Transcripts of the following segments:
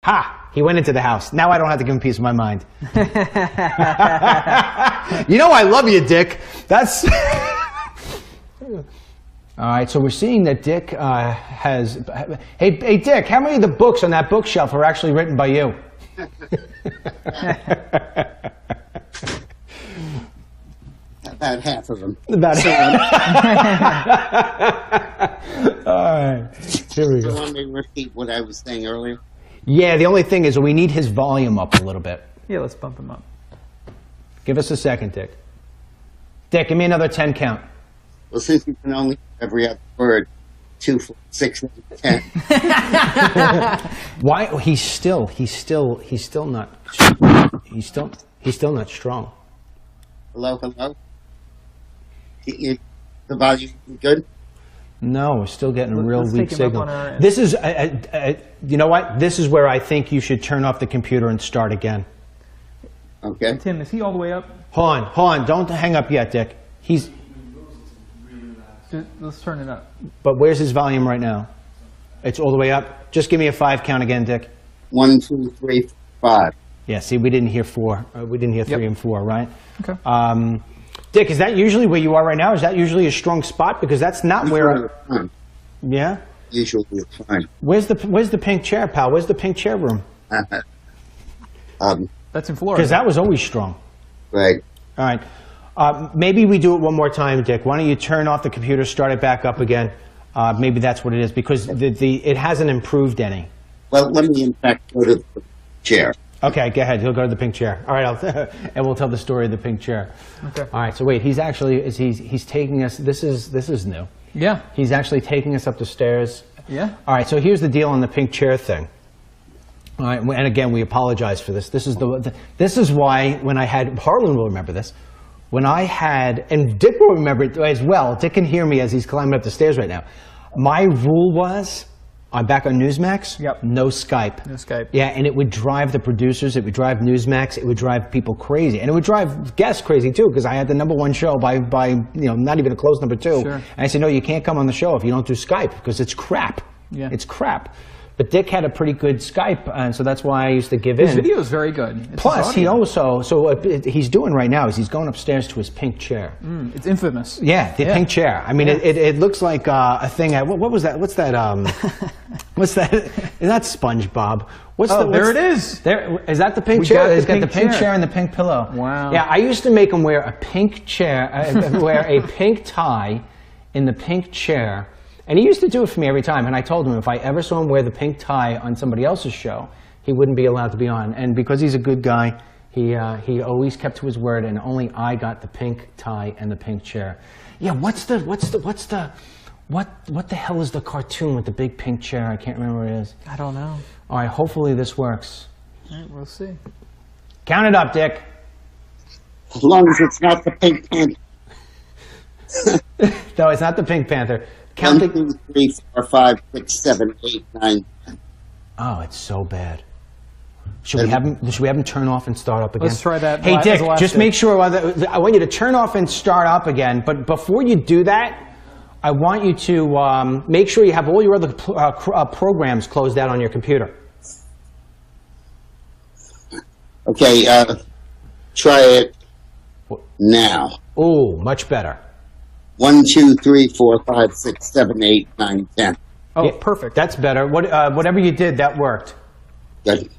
Ha! He went into the house. Now I don't have to give him peace of my mind. You know I love you, Dick. That's... All right, so we're seeing that Dick has... Hey, Dick, how many of the books on that bookshelf are actually written by you? About half of them. About half. All right, here we go. Do you want me to repeat what I was saying earlier? Yeah, the only thing is we need his volume up a little bit. Yeah, let's bump him up. Give us a second, Dick. Dick, give me another 10 count. Well, since you can only hear every other word, 2, 4, 6, 10. Why? He's still not strong. Hello? The volume good? No, we're still getting a real Let's weak take him up signal. on our end. This is, you know what? This is where I think you should turn off the computer and start again. Okay. Tim, is he all the way up? Hold on. Don't hang up yet, Dick. Let's turn it up. But where's his volume right now? It's all the way up. Just give me a 5 count again, Dick. 1, 2, 3, 5. Yeah, see, we didn't hear 4. We didn't hear 3 and 4, right? Okay. Dick, is that usually where you are right now? Is that usually a strong spot? Because that's not where... Fine. Yeah? Usually it's fine. Where's the pink chair, pal? Where's the pink chair room? That's in Florida. Because that was always strong. Right. All right. Maybe we do it one more time, Dick. Why don't you turn off the computer, start it back up again? Maybe that's what it is, because it hasn't improved any. Well, let me, in fact, go to the chair. Okay, go ahead. He'll go to the pink chair. All right, and we'll tell the story of the pink chair. Okay. All right, so wait, he's taking us, this is new. Yeah. He's actually taking us up the stairs. Yeah. All right, so here's the deal on the pink chair thing. All right, and again, we apologize for this. This is why when I had, Harlan will remember this, when I had, and Dick will remember it as well, Dick can hear me as he's climbing up the stairs right now. My rule was, I'm back on Newsmax, no Skype. No Skype. Yeah, and it would drive the producers, it would drive Newsmax, it would drive people crazy. And it would drive guests crazy too, because I had the #1 show by not even a close #2. Sure. And I said, no, you can't come on the show if you don't do Skype, because it's crap. Yeah. It's crap. But Dick had a pretty good Skype, and so that's why I used to give in. His video is very good. It's Plus, he also, so what he's doing right now is he's going upstairs to his pink chair. It's infamous. Yeah, the pink chair. I mean, it looks like a thing. What was that? What's that? What's that? Is that SpongeBob? There it is. There is that the pink chair? He's got the pink chair chair and the pink pillow. Wow. Yeah, I used to make him wear a pink chair, wear a pink tie in the pink chair. And he used to do it for me every time, and I told him if I ever saw him wear the pink tie on somebody else's show, he wouldn't be allowed to be on. And because he's a good guy, he always kept to his word, and only I got the pink tie and the pink chair. Yeah, what the hell is the cartoon with the big pink chair? I can't remember what it is. I don't know. All right, hopefully this works. All right, we'll see. Count it up, Dick. As long as it's not the Pink Panther. No, it's not the Pink Panther. 1, 2, 3, 4, 5, 6, 7, 8, 9. Oh, it's so bad. Should we have him turn off and start up again? Let's try that. Hey, Dick, just make sure, I want you to turn off and start up again, but before you do that, I want you to make sure you have all your other programs closed out on your computer. Okay, try it now. Oh, much better. 1, 2, 3, 4, 5, 6, 7, 8, 9, 10. Oh, Yeah, perfect. That's better. Whatever you did, that worked. Good.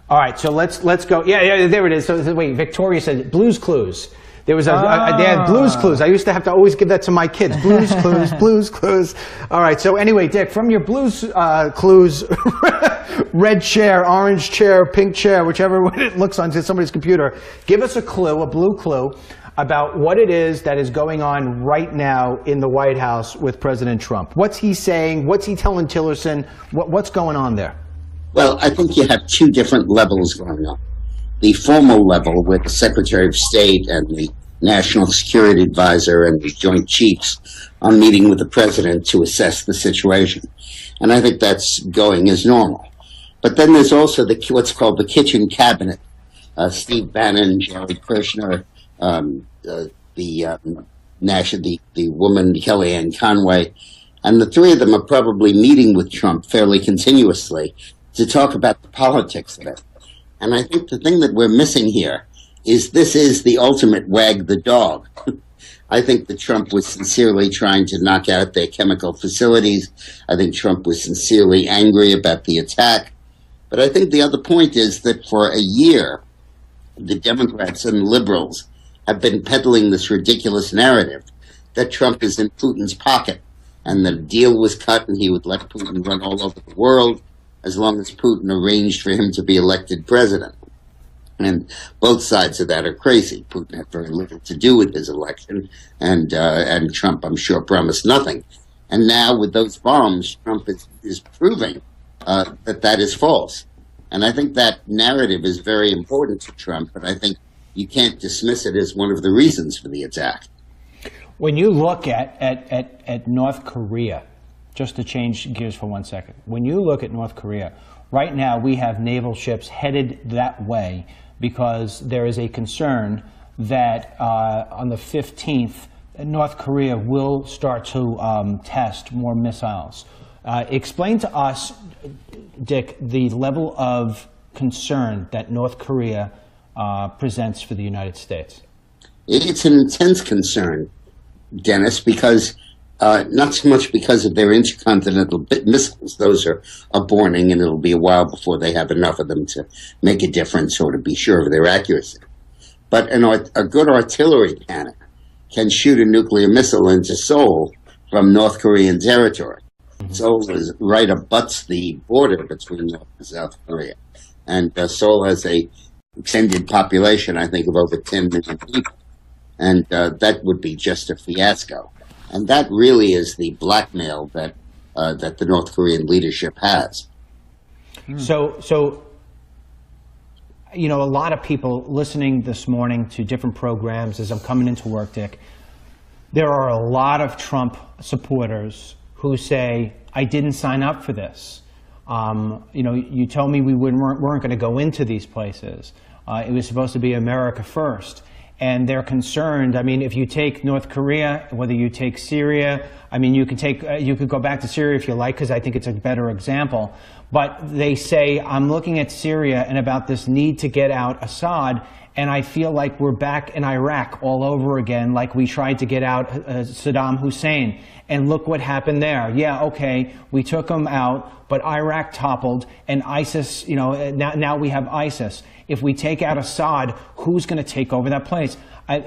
All right, so let's go. Yeah, there it is. So wait, Victoria said Blue's Clues. There was they had Blue's Clues. I used to have to always give that to my kids. Blue's Clues, Blue's Clues. All right, so anyway, Dick, from your Blue's Clues, red chair, orange chair, pink chair, whichever one it looks on to somebody's computer, give us a clue, a blue clue, about what it is that is going on right now in the White House with President Trump. What's he saying? What's he telling Tillerson? What's going on there? Well, I think you have two different levels going on. The formal level with the Secretary of State and the National Security Advisor and the Joint Chiefs are meeting with the President to assess the situation. And I think that's going as normal. But then there's also what's called the kitchen cabinet. Steve Bannon, Jared Kushner, the woman Kellyanne Conway, and the three of them are probably meeting with Trump fairly continuously to talk about the politics of it. And I think the thing that we're missing here is this is the ultimate wag the dog. I think that Trump was sincerely trying to knock out their chemical facilities. I think Trump was sincerely angry about the attack. But I think the other point is that for a year, the Democrats and liberals have been peddling this ridiculous narrative that Trump is in Putin's pocket and the deal was cut and he would let Putin run all over the world as long as Putin arranged for him to be elected president. And both sides of that are crazy. Putin had very little to do with his election, and Trump, I'm sure, promised nothing. And now with those bombs, Trump is proving that is false. And I think that narrative is very important to Trump, but I think you can't dismiss it as one of the reasons for the attack. When you look at North Korea, just to change gears for 1 second, when you look at North Korea, right now we have naval ships headed that way because there is a concern that on the 15th, North Korea will start to test more missiles. Explain to us, Dick, the level of concern that North Korea presents for the United States. It's an intense concern, Dennis, because not so much because of their intercontinental missiles. Those are burning, and it'll be a while before they have enough of them to make a difference or to be sure of their accuracy. But a good artillery cannon can shoot a nuclear missile into Seoul from North Korean territory. Seoul is right abuts the border between North and South Korea. And Seoul has a extended population, I think, of over 10 million people. And that would be just a fiasco. And that really is the blackmail that the North Korean leadership has. So, you know, a lot of people listening this morning to different programs as I'm coming into work, Dick, there are a lot of Trump supporters who say, I didn't sign up for this. You know, you told me we weren't going to go into these places. It was supposed to be America first. And they're concerned. I mean, if you take North Korea, whether you take Syria, I mean, you could go back to Syria if you like, because I think it's a better example. But they say, I'm looking at Syria and about this need to get out Assad, and I feel like we're back in Iraq all over again, like we tried to get out Saddam Hussein. And look what happened there. Yeah, okay, we took him out, but Iraq toppled, and ISIS, you know, now we have ISIS. If we take out Assad, who's going to take over that place? And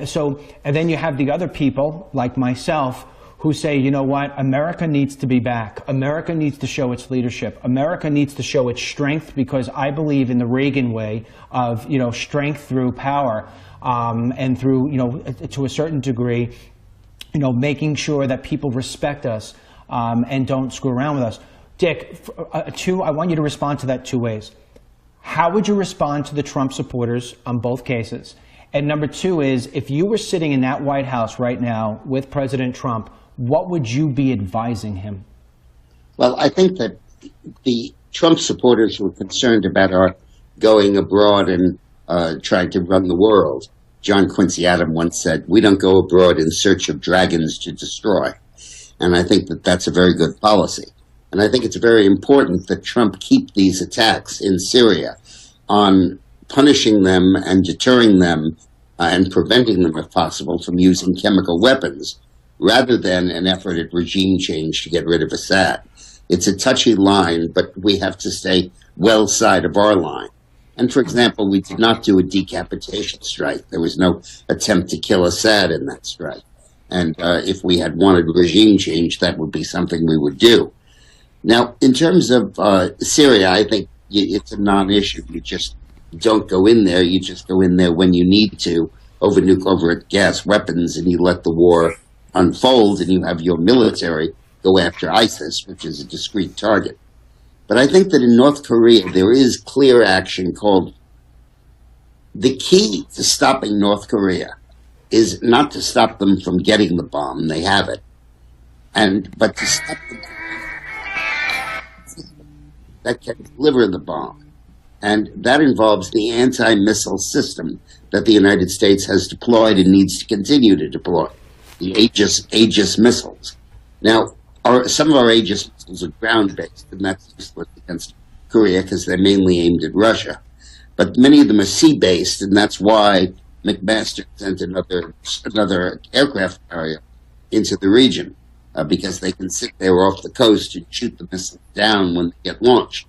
then you have the other people, like myself, who say, you know what, America needs to be back. America needs to show its leadership. America needs to show its strength, because I believe in the Reagan way of, you know, strength through power, and through, you know, to a certain degree, you know, making sure that people respect us and don't screw around with us. Dick, I want you to respond to that two ways. How would you respond to the Trump supporters on both cases? And number two is, if you were sitting in that White House right now with President Trump, what would you be advising him? Well, I think that the Trump supporters were concerned about our going abroad and trying to run the world. John Quincy Adams once said, we don't go abroad in search of dragons to destroy. And I think that that's a very good policy. And I think it's very important that Trump keep these attacks in Syria on punishing them and deterring them and preventing them, if possible, from using chemical weapons, rather than an effort at regime change to get rid of Assad. It's a touchy line, but we have to stay well side of our line. And for example, we did not do a decapitation strike. There was no attempt to kill Assad in that strike. And if we had wanted regime change, that would be something we would do. Now, in terms of Syria, I think it's a non-issue. You just don't go in there. You just go in there when you need to over gas weapons, and you let the war unfold, and you have your military go after ISIS, which is a discrete target. But I think that in North Korea, there is clear action called. The key to stopping North Korea is not to stop them from getting the bomb. They have it. But to stop them that can deliver the bomb. And that involves the anti-missile system that the United States has deployed and needs to continue to deploy, the Aegis missiles. Now, some of our Aegis missiles are ground-based, and that's useless against Korea because they're mainly aimed at Russia. But many of them are sea-based, and that's why McMaster sent another aircraft carrier into the region, because they can sit there off the coast and shoot the missiles down when they get launched.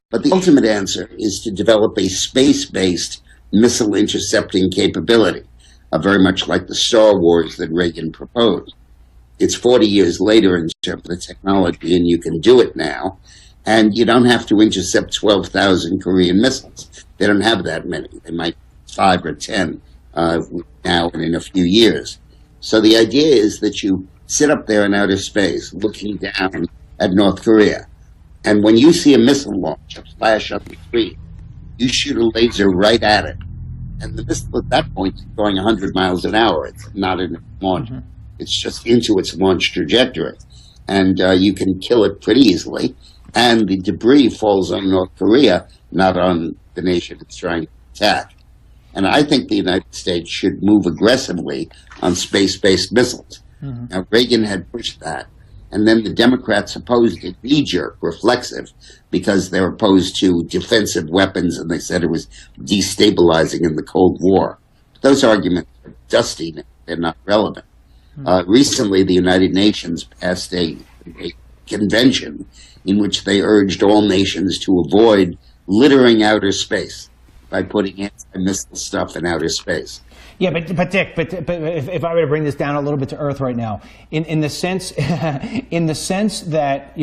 But the ultimate answer is to develop a space-based missile intercepting capability, very much like the Star Wars that Reagan proposed. It's 40 years later in terms of the technology, and you can do it now. And you don't have to intercept 12,000 Korean missiles. They don't have that many. They might 5 or 10 now and in a few years. So the idea is that you sit up there in outer space looking down at North Korea. And when you see a missile launch, a flash on the screen, you shoot a laser right at it. And the missile at that point is going 100 miles an hour. It's not in its launch. Mm-hmm. It's just into its launch trajectory. And you can kill it pretty easily. And the debris falls on North Korea, not on the nation it's trying to attack. And I think the United States should move aggressively on space-based missiles. Mm-hmm. Now, Reagan had pushed that. And then the Democrats opposed it, knee-jerk, reflexive, because they're opposed to defensive weapons, and they said it was destabilizing in the Cold War. Those arguments are dusty. They're not relevant. Mm-hmm. Recently, the United Nations passed a convention in which they urged all nations to avoid littering outer space by putting anti-missile stuff in outer space. Yeah, but Dick, if I were to bring this down a little bit to earth right now, in the sense that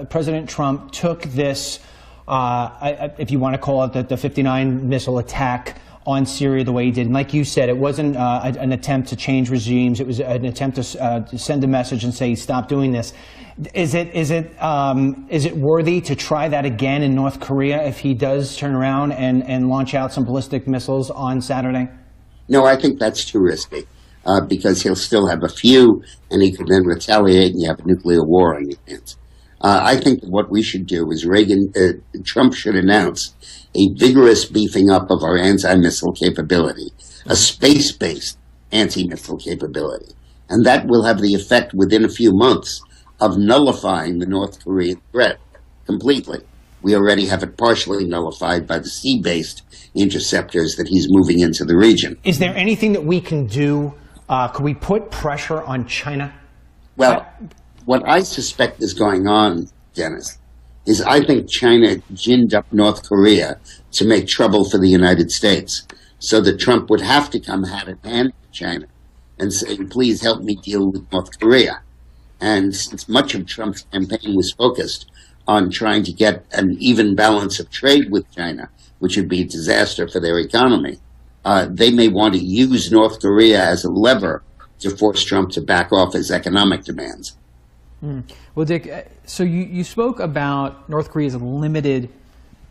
President Trump took this, if you want to call it the 59 missile attack on Syria the way he did, and like you said, it wasn't an attempt to change regimes. It was an attempt to send a message and say stop doing this. Is it worthy to try that again in North Korea if he does turn around and launch out some ballistic missiles on Saturday? No, I think that's too risky, because he'll still have a few, and he could then retaliate, and you have a nuclear war on your hands. I think what we should do is Trump should announce a vigorous beefing up of our anti-missile capability, a space-based anti-missile capability, and that will have the effect within a few months of nullifying the North Korean threat completely. We already have it partially nullified by the sea-based interceptors that he's moving into the region. Is there anything that we can do? Could we put pressure on China? Well, what I suspect is going on, Dennis, is I think China ginned up North Korea to make trouble for the United States, so that Trump would have to come hand in hand with China and say, please help me deal with North Korea. And since much of Trump's campaign was focused on trying to get an even balance of trade with China, which would be a disaster for their economy, they may want to use North Korea as a lever to force Trump to back off his economic demands. Mm. Well, Dick, so you spoke about North Korea's limited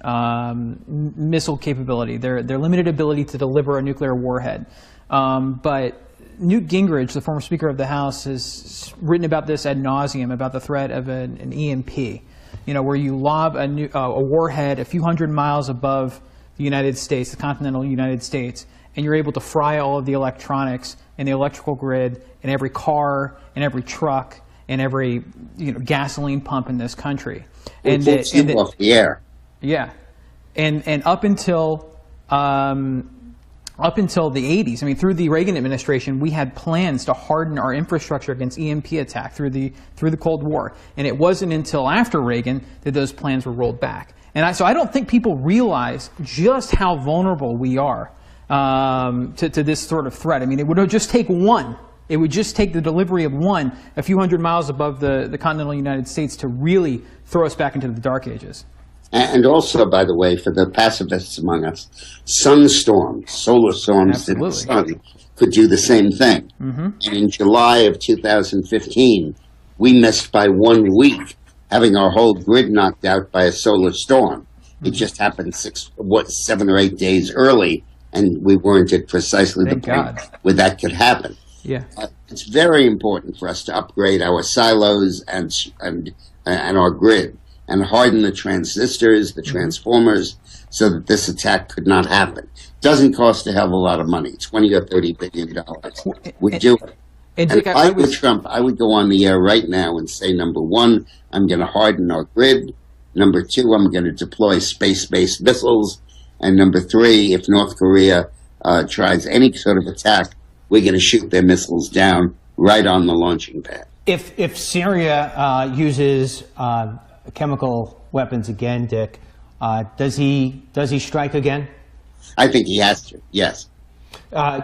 missile capability, their limited ability to deliver a nuclear warhead. But Newt Gingrich, the former Speaker of the House, has written about this ad nauseum, about the threat of an EMP, where you lob a warhead a few hundred miles above the United States, the continental United States, and you're able to fry all of the electronics and the electrical grid in every car, in every truck, and every gasoline pump in this country. And it's off the air. Yeah, and up until the 80s, I mean, through the Reagan administration, we had plans to harden our infrastructure against EMP attack through the Cold War, and it wasn't until after Reagan that those plans were rolled back. And so I don't think people realize just how vulnerable we are to this sort of threat. I mean, it would just take one. It would just take the delivery of one a few hundred miles above the continental United States to really throw us back into the dark ages. And also, by the way, for the pacifists among us, sunstorms, solar storms in the sun could do the same thing. Mm-hmm. And in July of 2015, we missed by 1 week having our whole grid knocked out by a solar storm. Mm-hmm. It just happened 7 or 8 days early, and we weren't at precisely the point where that could happen. Yeah, it's very important for us to upgrade our silos and our grid, and harden the transistors, the transformers, so that this attack could not happen. It doesn't cost a hell of a lot of money, $20 or $30 billion. Would do it. And if I were Trump, I would go on the air right now and say, number one, I'm going to harden our grid. Number two, I'm going to deploy space-based missiles. And number three, if North Korea tries any sort of attack, we're going to shoot their missiles down right on the launching pad. If Syria uses chemical weapons again, Dick, does he strike again? I think he has to. Yes.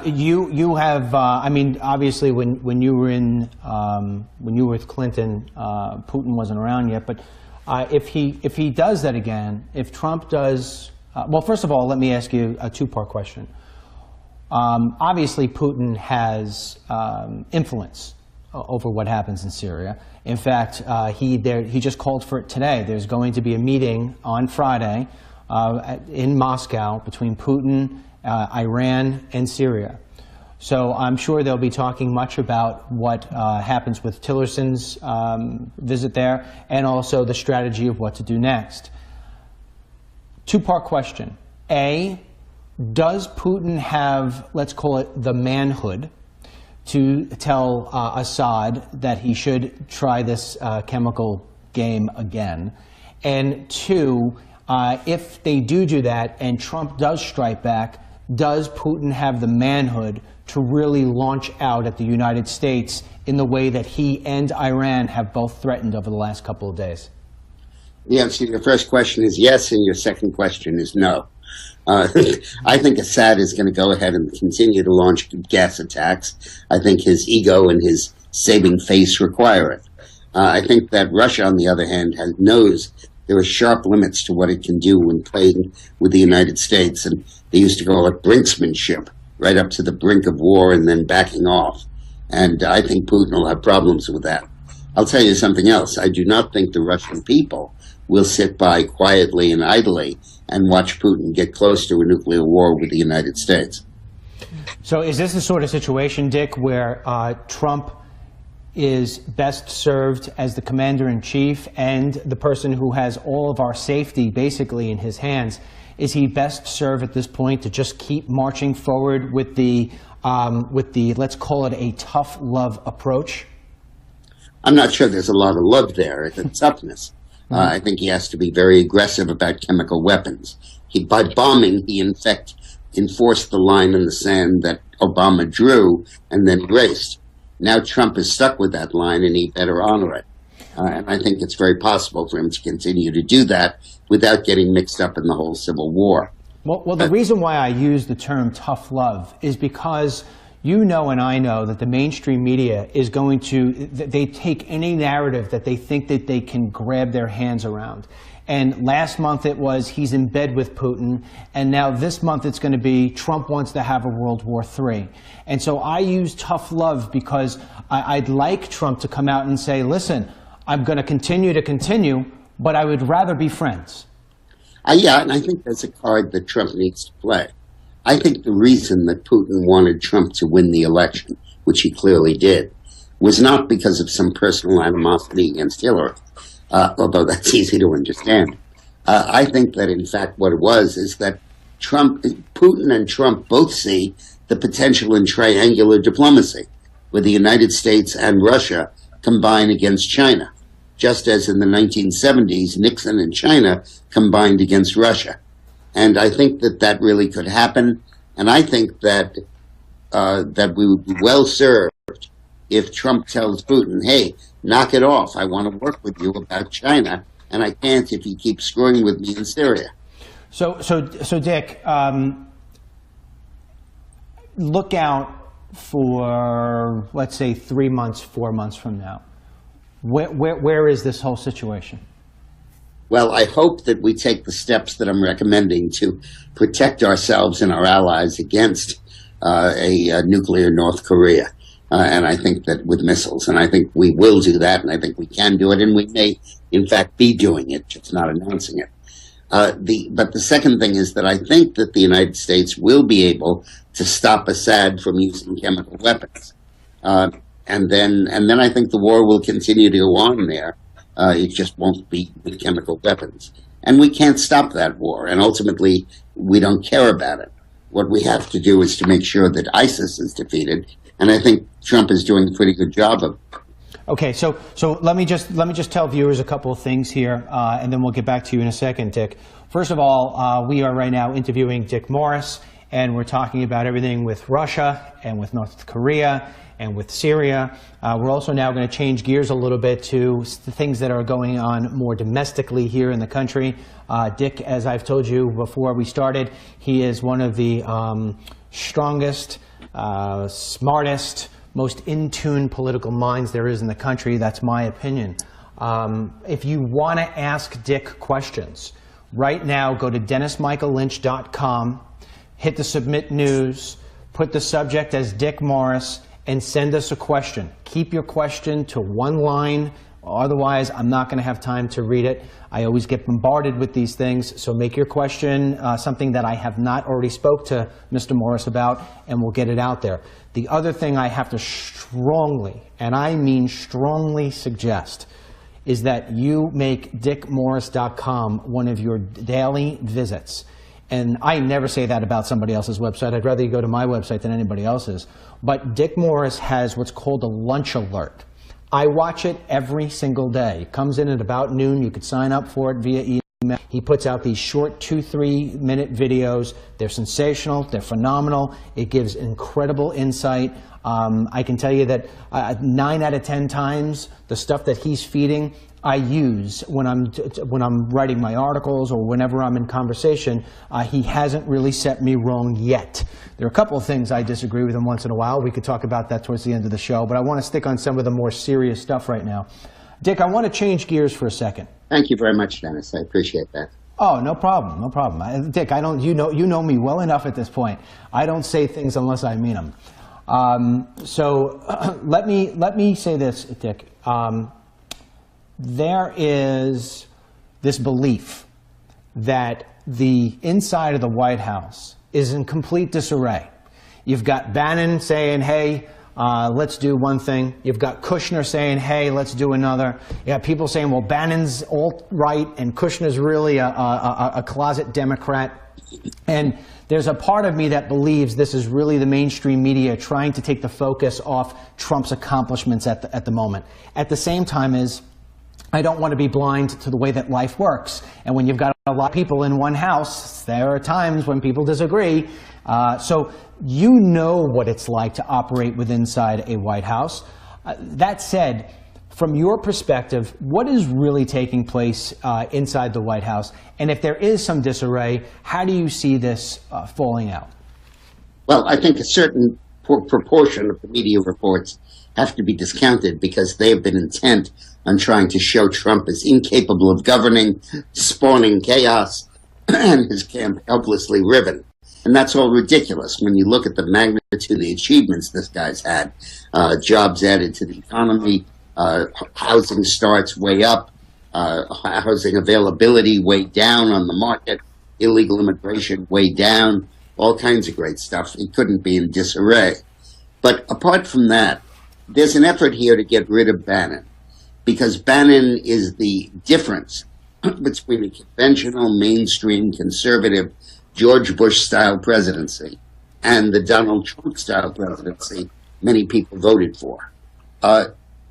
You have I mean, obviously when you were with Clinton, Putin wasn't around yet, but if he does that again, if Trump does, well, first of all, let me ask you a two-part question. Obviously, Putin has influence over what happens in Syria. In fact, he just called for it today. There's going to be a meeting on Friday in Moscow between Putin, Iran, and Syria. So I'm sure they'll be talking much about what happens with Tillerson's visit there, and also the strategy of what to do next. Two-part question. A, does Putin have, let's call it, the manhood to tell Assad that he should try this chemical game again? And two, if they do that and Trump does strike back, does Putin have the manhood to really launch out at the United States in the way that he and Iran have both threatened over the last couple of days? The answer to your first question is yes, and your second question is no. I think Assad is going to go ahead and continue to launch gas attacks. I think his ego and his saving face require it. I think that Russia, on the other hand, knows there are sharp limits to what it can do when playing with the United States, and they used to call it brinksmanship, right up to the brink of war and then backing off. And I think Putin will have problems with that. I'll tell you something else. I do not think the Russian people will sit by quietly and idly and watch Putin get close to a nuclear war with the United States. So is this the sort of situation, Dick, where Trump is best served as the commander-in-chief and the person who has all of our safety basically in his hands? Is he best served at this point to just keep marching forward with the let's call it a tough love approach? I'm not sure there's a lot of love there. It's toughness. I think he has to be very aggressive about chemical weapons. By bombing, he in fact enforced the line in the sand that Obama drew and then erased. Now Trump is stuck with that line, and he better honor it. And I think it's very possible for him to continue to do that without getting mixed up in the whole Civil War. Well, the reason why I use the term tough love is because you know and I know that the mainstream media is going to, they take any narrative that they think that they can grab their hands around. And last month it was he's in bed with Putin, and now this month it's going to be Trump wants to have a World War III. And so I use tough love because I'd like Trump to come out and say, listen, I'm going to continue, but I would rather be friends. Yeah, and I think that's a card that Trump needs to play. I think the reason that Putin wanted Trump to win the election, which he clearly did, was not because of some personal animosity against Hillary, although that's easy to understand. I think that, in fact, what it was is that Putin and Trump both see the potential in triangular diplomacy, where the United States and Russia combine against China, just as in the 1970s, Nixon and China combined against Russia. And I think that that really could happen. And I think that that we would be well served if Trump tells Putin, hey, knock it off. I want to work with you about China, and I can't if you keep screwing with me in Syria. So Dick, look out for, let's say, 3 months, 4 months from now. Where is this whole situation? Well, I hope that we take the steps that I'm recommending to protect ourselves and our allies against a nuclear North Korea. And I think that with missiles, and I think we will do that, and I think we can do it, and we may, in fact, be doing it, just not announcing it. But the second thing is that I think that the United States will be able to stop Assad from using chemical weapons. And then I think the war will continue to go on there. It just won't be with chemical weapons. And we can't stop that war, and ultimately we don't care about it. What we have to do is to make sure that ISIS is defeated, and I think Trump is doing a pretty good job of it. Okay, so let me just tell viewers a couple of things here, and then we'll get back to you in a second, Dick. First of all, we are right now interviewing Dick Morris, and we're talking about everything with Russia and with North Korea and with Syria. We're also now going to change gears a little bit to the things that are going on more domestically here in the country. Dick, as I've told you before we started, he is one of the strongest, smartest, most in-tune political minds there is in the country. That's my opinion. If you want to ask Dick questions, right now go to DennisMichaelLynch.com, hit the Submit News, put the subject as Dick Morris, and send us a question. Keep your question to one line, otherwise I'm not going to have time to read it. I always get bombarded with these things, so make your question something that I have not already spoke to Mr. Morris about, and we'll get it out there. The other thing I have to strongly, and I mean strongly suggest, is that you make dickmorris.com one of your daily visits. And I never say that about somebody else's website. I'd rather you go to my website than anybody else's. But Dick Morris has what's called a lunch alert. I watch it every single day. It comes in at about noon. You could sign up for it via email. He puts out these short 2-3 minute videos. They're sensational. They're phenomenal. It gives incredible insight. I can tell you that 9 out of 10 times, the stuff that he's feeding, I use when I'm writing my articles or whenever I'm in conversation. He hasn't really set me wrong yet. There are a couple of things I disagree with him once in a while. We could talk about that towards the end of the show, but I want to stick on some of the more serious stuff right now. Dick, I want to change gears for a second. Thank you very much, Dennis. I appreciate that. Oh, no problem, no problem. Dick, you know me well enough at this point. I don't say things unless I mean them. Let me say this, Dick. There is this belief that the inside of the White House is in complete disarray. You've got Bannon saying, hey, let's do one thing. You've got Kushner saying, hey, let's do another. You have people saying, well, Bannon's alt-right and Kushner's really a closet Democrat. And there's a part of me that believes this is really the mainstream media trying to take the focus off Trump's accomplishments at the moment. At the same time I don't want to be blind to the way that life works. And when you've got a lot of people in one house, there are times when people disagree. So you know what it's like to operate inside a White House. That said, from your perspective, what is really taking place inside the White House? And if there is some disarray, how do you see this falling out? Well, I think a certain proportion of the media reports have to be discounted because they have been intent on trying to show Trump as incapable of governing, spawning chaos, and his camp helplessly riven. And that's all ridiculous when you look at the magnitude of the achievements this guy's had. Jobs added to the economy, housing starts way up, housing availability way down on the market, illegal immigration way down, all kinds of great stuff. He couldn't be in disarray. But apart from that, there's an effort here to get rid of Bannon, because Bannon is the difference between a conventional, mainstream, conservative, George Bush-style presidency and the Donald Trump-style presidency many people voted for.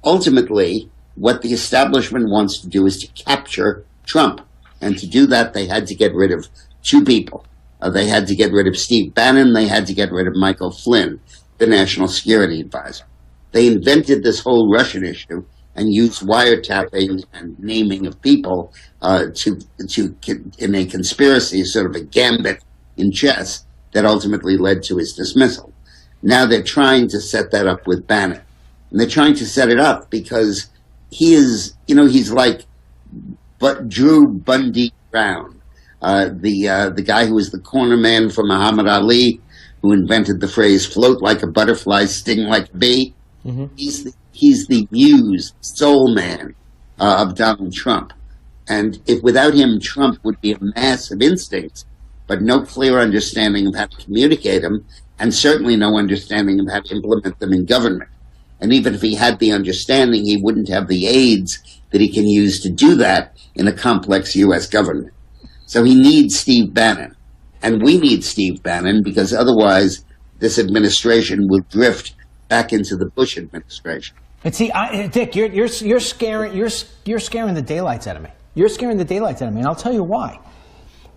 Ultimately, what the establishment wants to do is to capture Trump. And to do that, they had to get rid of two people. They had to get rid of Steve Bannon. They had to get rid of Michael Flynn, the National Security Advisor. They invented this whole Russian issue and used wiretapping and naming of people in a conspiracy, sort of a gambit in chess, that ultimately led to his dismissal. Now they're trying to set that up with Bannon. And they're trying to set it up because he is, he's like Drew Bundy Brown, the guy who was the corner man for Muhammad Ali, who invented the phrase "float like a butterfly, sting like a bee." Mm-hmm. He's the muse, soul man of Donald Trump. And if without him, Trump would be a mass of instincts, but no clear understanding of how to communicate them, and certainly no understanding of how to implement them in government. And even if he had the understanding, he wouldn't have the aids that he can use to do that in a complex U.S. government. So he needs Steve Bannon. And we need Steve Bannon because otherwise this administration will drift back into the Bush administration. But see, Dick, you're scaring the daylights out of me. You're scaring the daylights out of me, and I'll tell you why.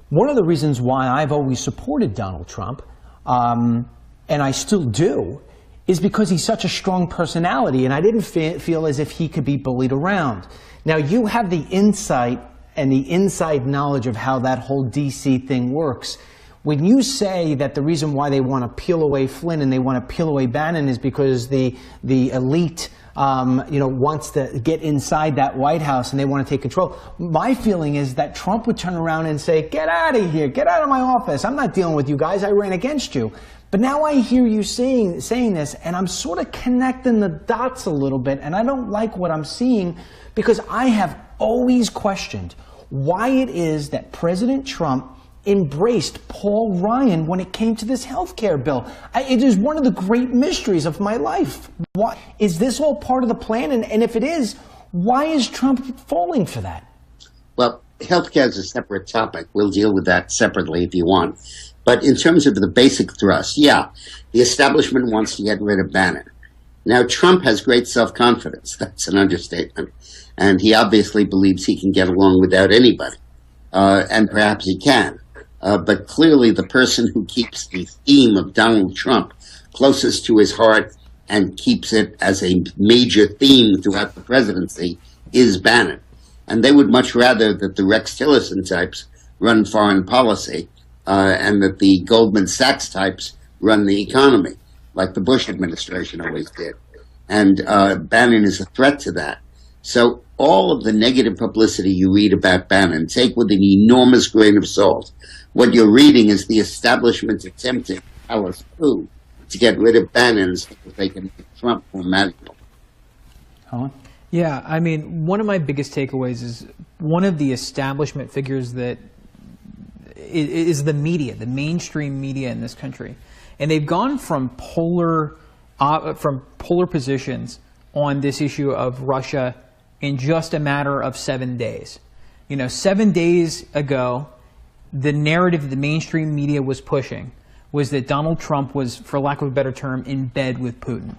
One of the reasons why I've always supported Donald Trump, and I still do, is because he's such a strong personality, and I didn't feel as if he could be bullied around. Now, you have the insight and the inside knowledge of how that whole D.C. thing works. When you say that the reason why they want to peel away Flynn and they want to peel away Bannon is because the elite wants to get inside that White House and they want to take control. My feeling is that Trump would turn around and say, get out of here, get out of my office. I'm not dealing with you guys. I ran against you. But now I hear you saying this, and I'm sort of connecting the dots a little bit, and I don't like what I'm seeing because I have always questioned why it is that President Trump embraced Paul Ryan when it came to this health care bill. It is one of the great mysteries of my life. Why, is this all part of the plan? And if it is, why is Trump falling for that? Well, health care is a separate topic. We'll deal with that separately if you want. But in terms of the basic thrust, yeah, the establishment wants to get rid of Bannon. Now, Trump has great self-confidence. That's an understatement. And he obviously believes he can get along without anybody. And perhaps he can. But clearly the person who keeps the theme of Donald Trump closest to his heart and keeps it as a major theme throughout the presidency is Bannon. And they would much rather that the Rex Tillerson types run foreign policy and that the Goldman Sachs types run the economy, like the Bush administration always did. And Bannon is a threat to that. So all of the negative publicity you read about Bannon, take with an enormous grain of salt. What you're reading is the establishment attempting to tell us who to get rid of Bannon so that they can make Trump more manageable. Huh? Yeah, I mean, one of my biggest takeaways is one of the establishment figures that is the media, the mainstream media in this country. And they've gone from polar positions on this issue of Russia in just a matter of 7 days. 7 days ago, the narrative the mainstream media was pushing was that Donald Trump was, for lack of a better term, in bed with Putin.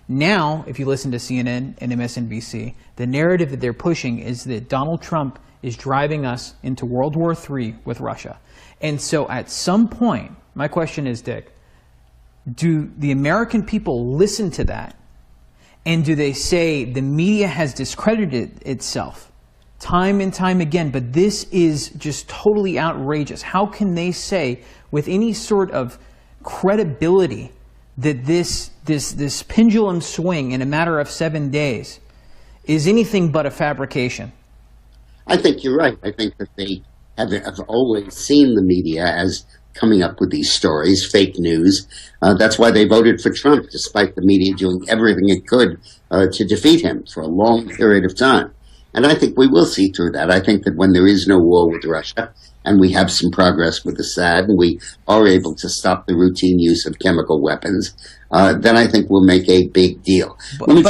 Now, if you listen to CNN and MSNBC, the narrative that they're pushing is that Donald Trump is driving us into World War III with Russia. And so at some point, my question is, Dick, do the American people listen to that? And do they say the media has discredited itself time and time again, but this is just totally outrageous? How can they say with any sort of credibility that this pendulum swing in a matter of 7 days is anything but a fabrication? I think you're right. I think that they have always seen the media as coming up with these stories, fake news. That's why they voted for Trump, despite the media doing everything it could to defeat him for a long period of time. And I think we will see through that. I think that when there is no war with Russia, and we have some progress with Assad, and we are able to stop the routine use of chemical weapons, then I think we'll make a big deal. Let me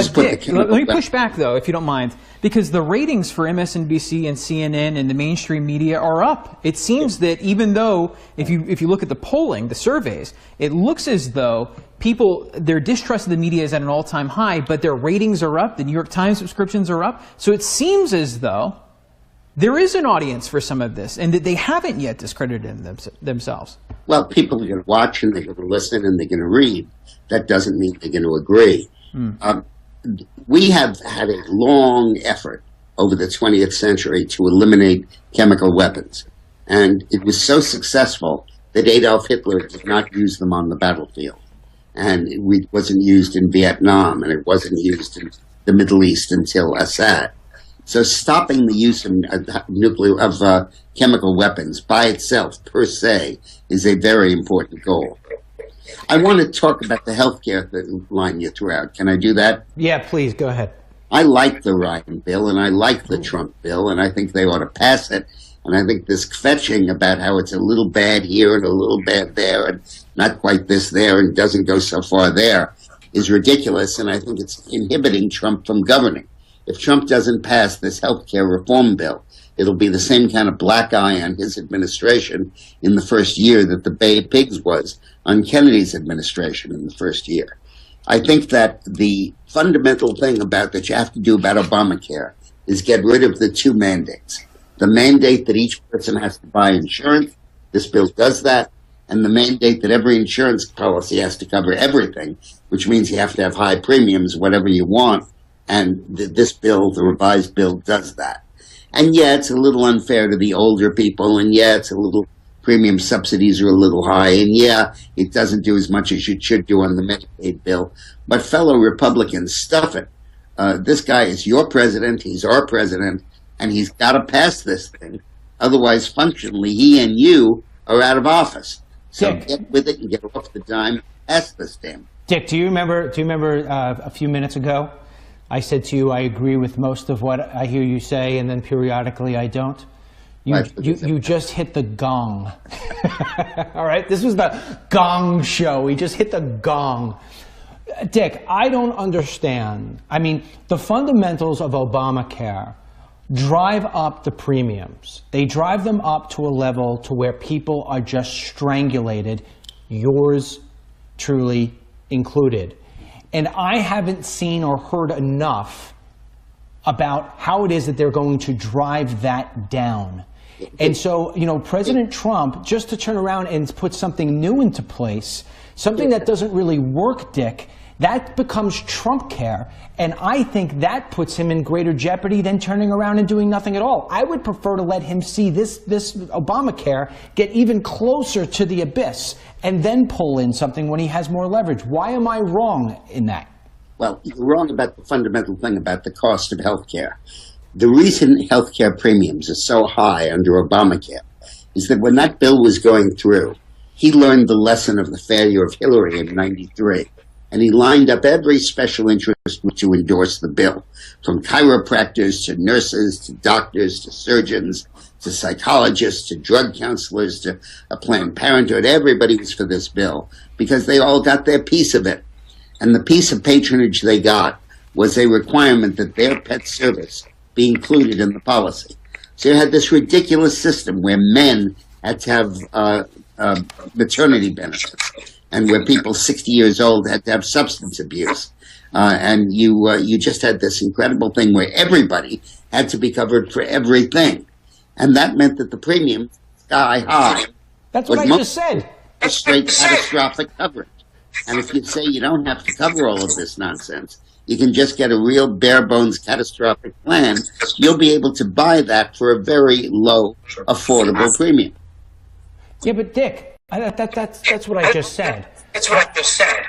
push back, though, if you don't mind, because the ratings for MSNBC and CNN and the mainstream media are up. It seems that even though, if you look at the polling, the surveys, it looks as though their distrust of the media is at an all-time high, but their ratings are up, the New York Times subscriptions are up. So it seems as though there is an audience for some of this, and that they haven't yet discredited themselves. Well, people are going to watch, and they're going to listen, and they're going to read. That doesn't mean they're going to agree. We have had a long effort over the 20th century to eliminate chemical weapons. And it was so successful that Adolf Hitler did not use them on the battlefield. And it wasn't used in Vietnam, and it wasn't used in the Middle East until Assad. So stopping the use of chemical weapons by itself, per se, is a very important goal. I want to talk about the healthcare line you threw out. Can I do that? Yeah, please, go ahead. I like the Ryan bill, and I like the Trump bill, and I think they ought to pass it. And I think this fetching about how it's a little bad here and a little bad there and not quite this there and doesn't go so far there is ridiculous, and I think it's inhibiting Trump from governing. If Trump doesn't pass this health care reform bill, it'll be the same kind of black eye on his administration in the first year that the Bay of Pigs was on Kennedy's administration in the first year. I think that the fundamental thing that you have to do about Obamacare is get rid of the two mandates. The mandate that each person has to buy insurance, this bill does that, and the mandate that every insurance policy has to cover everything, which means you have to have high premiums, whatever you want, and this bill, the revised bill, does that. And yeah, it's a little unfair to the older people, and yeah, it's a little, premium subsidies are a little high, and yeah, it doesn't do as much as it should do on the Medicaid bill. But fellow Republicans, stuff it. This guy is your president, he's our president, and he's got to pass this thing. Otherwise, functionally, he and you are out of office. So Dick, get with it and get off the dime. Pass this damn. Dick, do you remember a few minutes ago, I said to you, I agree with most of what I hear you say, and then periodically I don't? You just hit the gong. All right? This was the gong show. We just hit the gong. Dick, I don't understand. I mean, the fundamentals of Obamacare drive up the premiums. They drive them up to a level to where people are just strangulated, yours truly included. And I haven't seen or heard enough about how it is that they're going to drive that down. And so, you know, President Trump, just to turn around and put something new into place, something that doesn't really work, Dick, that becomes Trump care, and I think that puts him in greater jeopardy than turning around and doing nothing at all. I would prefer to let him see this Obamacare get even closer to the abyss and then pull in something when he has more leverage. Why am I wrong in that? Well, you're wrong about the fundamental thing about the cost of health care. The reason health care premiums are so high under Obamacare is that when that bill was going through, he learned the lesson of the failure of Hillary in '93. And he lined up every special interest to endorse the bill, from chiropractors to nurses to doctors to surgeons to psychologists to drug counselors to Planned Parenthood. Everybody was for this bill because they all got their piece of it. And the piece of patronage they got was a requirement that their pet service be included in the policy. So you had this ridiculous system where men had to have maternity benefits, and where people 60 years old had to have substance abuse. And you just had this incredible thing where everybody had to be covered for everything. And that meant that the premium sky high. That's what I just said. Straight catastrophic coverage. And if you say you don't have to cover all of this nonsense, you can just get a real bare bones catastrophic plan, you'll be able to buy that for a very low, affordable premium. Yeah, but Dick, that's what I just said. That's what I just said.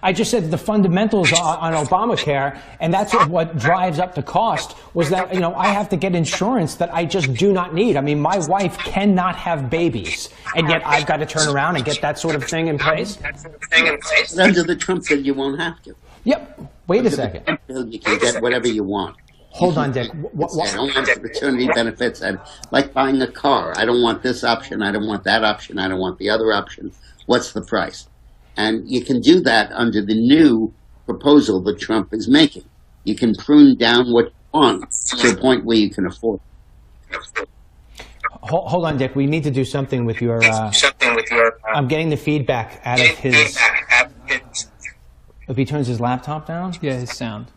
I just said the fundamentals on Obamacare, and that's what drives up the cost, was that, you know, I have to get insurance that I just do not need. I mean, my wife cannot have babies, and yet I've got to turn around and get that sort of thing in place. But under the Trump bill, you won't have to. Yep. Wait a Under second. the Trump bill, you can get whatever you want. Hold on, Dick. I don't want maternity benefits. And like buying a car. I don't want this option. I don't want that option. I don't want the other option. What's the price? And you can do that under the new proposal that Trump is making. You can prune down what you want to a point where you can afford it. Hold on, Dick. We need to do something with your... I'm getting the feedback out of his... If he turns his laptop down? Yeah, his sound.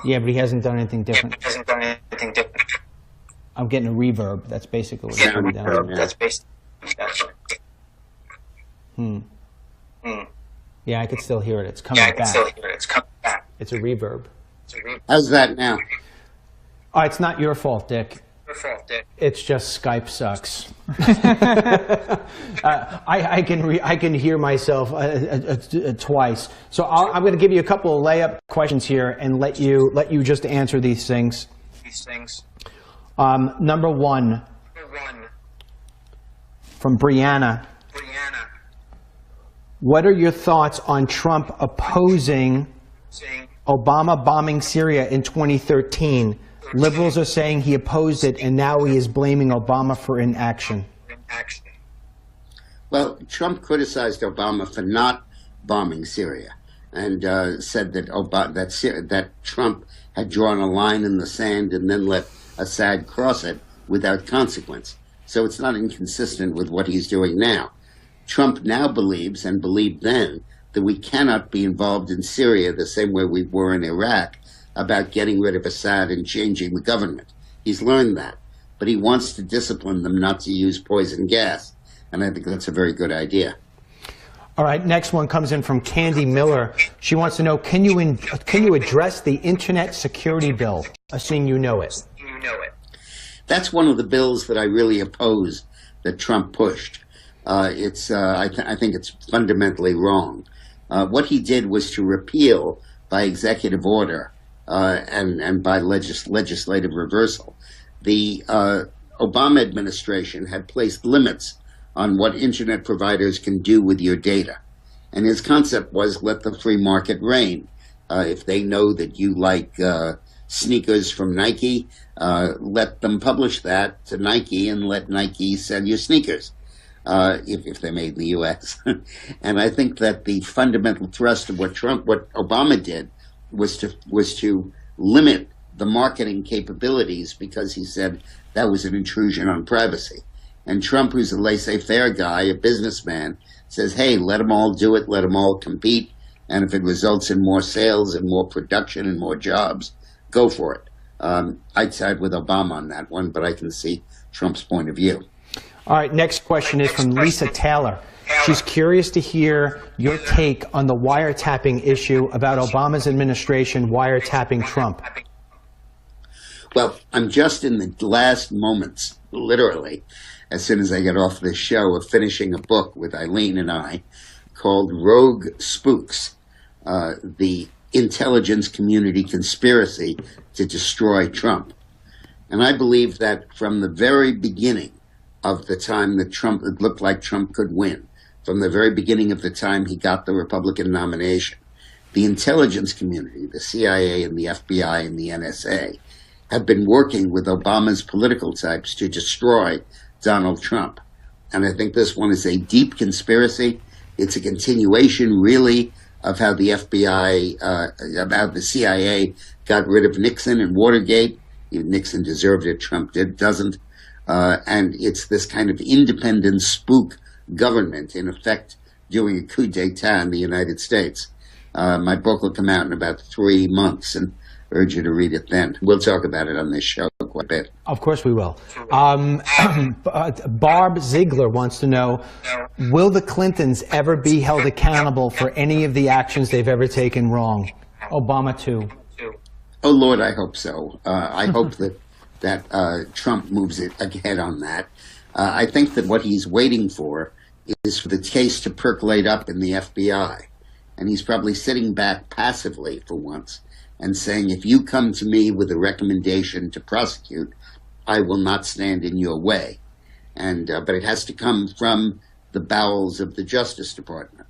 Yeah, but he hasn't done anything different. I'm getting a reverb. That's basically what's coming down. Yeah, I can still hear it. It's coming back. It's a reverb. How's that now? Oh, it's not your fault, Dick. It's just Skype sucks. I can hear myself twice. So I'm going to give you a couple of layup questions here and let you just answer these things. Number one, from Brianna. What are your thoughts on Trump opposing Obama bombing Syria in 2013? Liberals are saying he opposed it, and now he is blaming Obama for inaction. Well, Trump criticized Obama for not bombing Syria and said that that Trump had drawn a line in the sand and then let Assad cross it without consequence. So it's not inconsistent with what he's doing now. Trump now believes, and believed then, that we cannot be involved in Syria the same way we were in Iraq about getting rid of Assad and changing the government. He's learned that. But he wants to discipline them not to use poison gas. And I think that's a very good idea. All right, next one comes in from Candy Miller. She wants to know, can you address the Internet Security Bill, assuming you know it? That's one of the bills that I really oppose that Trump pushed. I think it's fundamentally wrong. What he did was to repeal by executive order and by legislative reversal. The Obama administration had placed limits on what internet providers can do with your data. And his concept was let the free market reign. If they know that you like sneakers from Nike, let them publish that to Nike and let Nike sell you sneakers. If they're made in the U.S. And I think that the fundamental thrust of what Obama did was to limit the marketing capabilities because he said that was an intrusion on privacy. And Trump, who's a laissez-faire guy, a businessman, says, hey, let them all do it, let them all compete, and if it results in more sales and more production and more jobs, go for it. I'd side with Obama on that one, but I can see Trump's point of view. All right, next question is from Lisa Taylor. She's curious to hear your take on the wiretapping issue about Obama's administration wiretapping Trump. Well, I'm just in the last moments, literally, as soon as I get off this show, of finishing a book with Eileen and I called Rogue Spooks, the intelligence community conspiracy to destroy Trump. And I believe that from the very beginning of the time that it looked like Trump could win, from the very beginning of the time he got the Republican nomination, the intelligence community, the CIA and the FBI and the NSA, have been working with Obama's political types to destroy Donald Trump. And I think this one is a deep conspiracy. It's a continuation, really, of how the FBI, about the CIA got rid of Nixon and Watergate. Nixon deserved it, Trump doesn't. And it's this kind of independent spook government, in effect, doing a coup d'etat in the United States. My book will come out in about 3 months, and urge you to read it then. We'll talk about it on this show quite a bit. Of course we will. Barb Ziegler wants to know, will the Clintons ever be held accountable for any of the actions they've ever taken wrong? Obama too. Oh, Lord, I hope so. I hope that Trump moves it ahead on that. I think that what he's waiting for is for the case to percolate up in the FBI. And he's probably sitting back passively for once and saying, if you come to me with a recommendation to prosecute, I will not stand in your way. And but it has to come from the bowels of the Justice Department.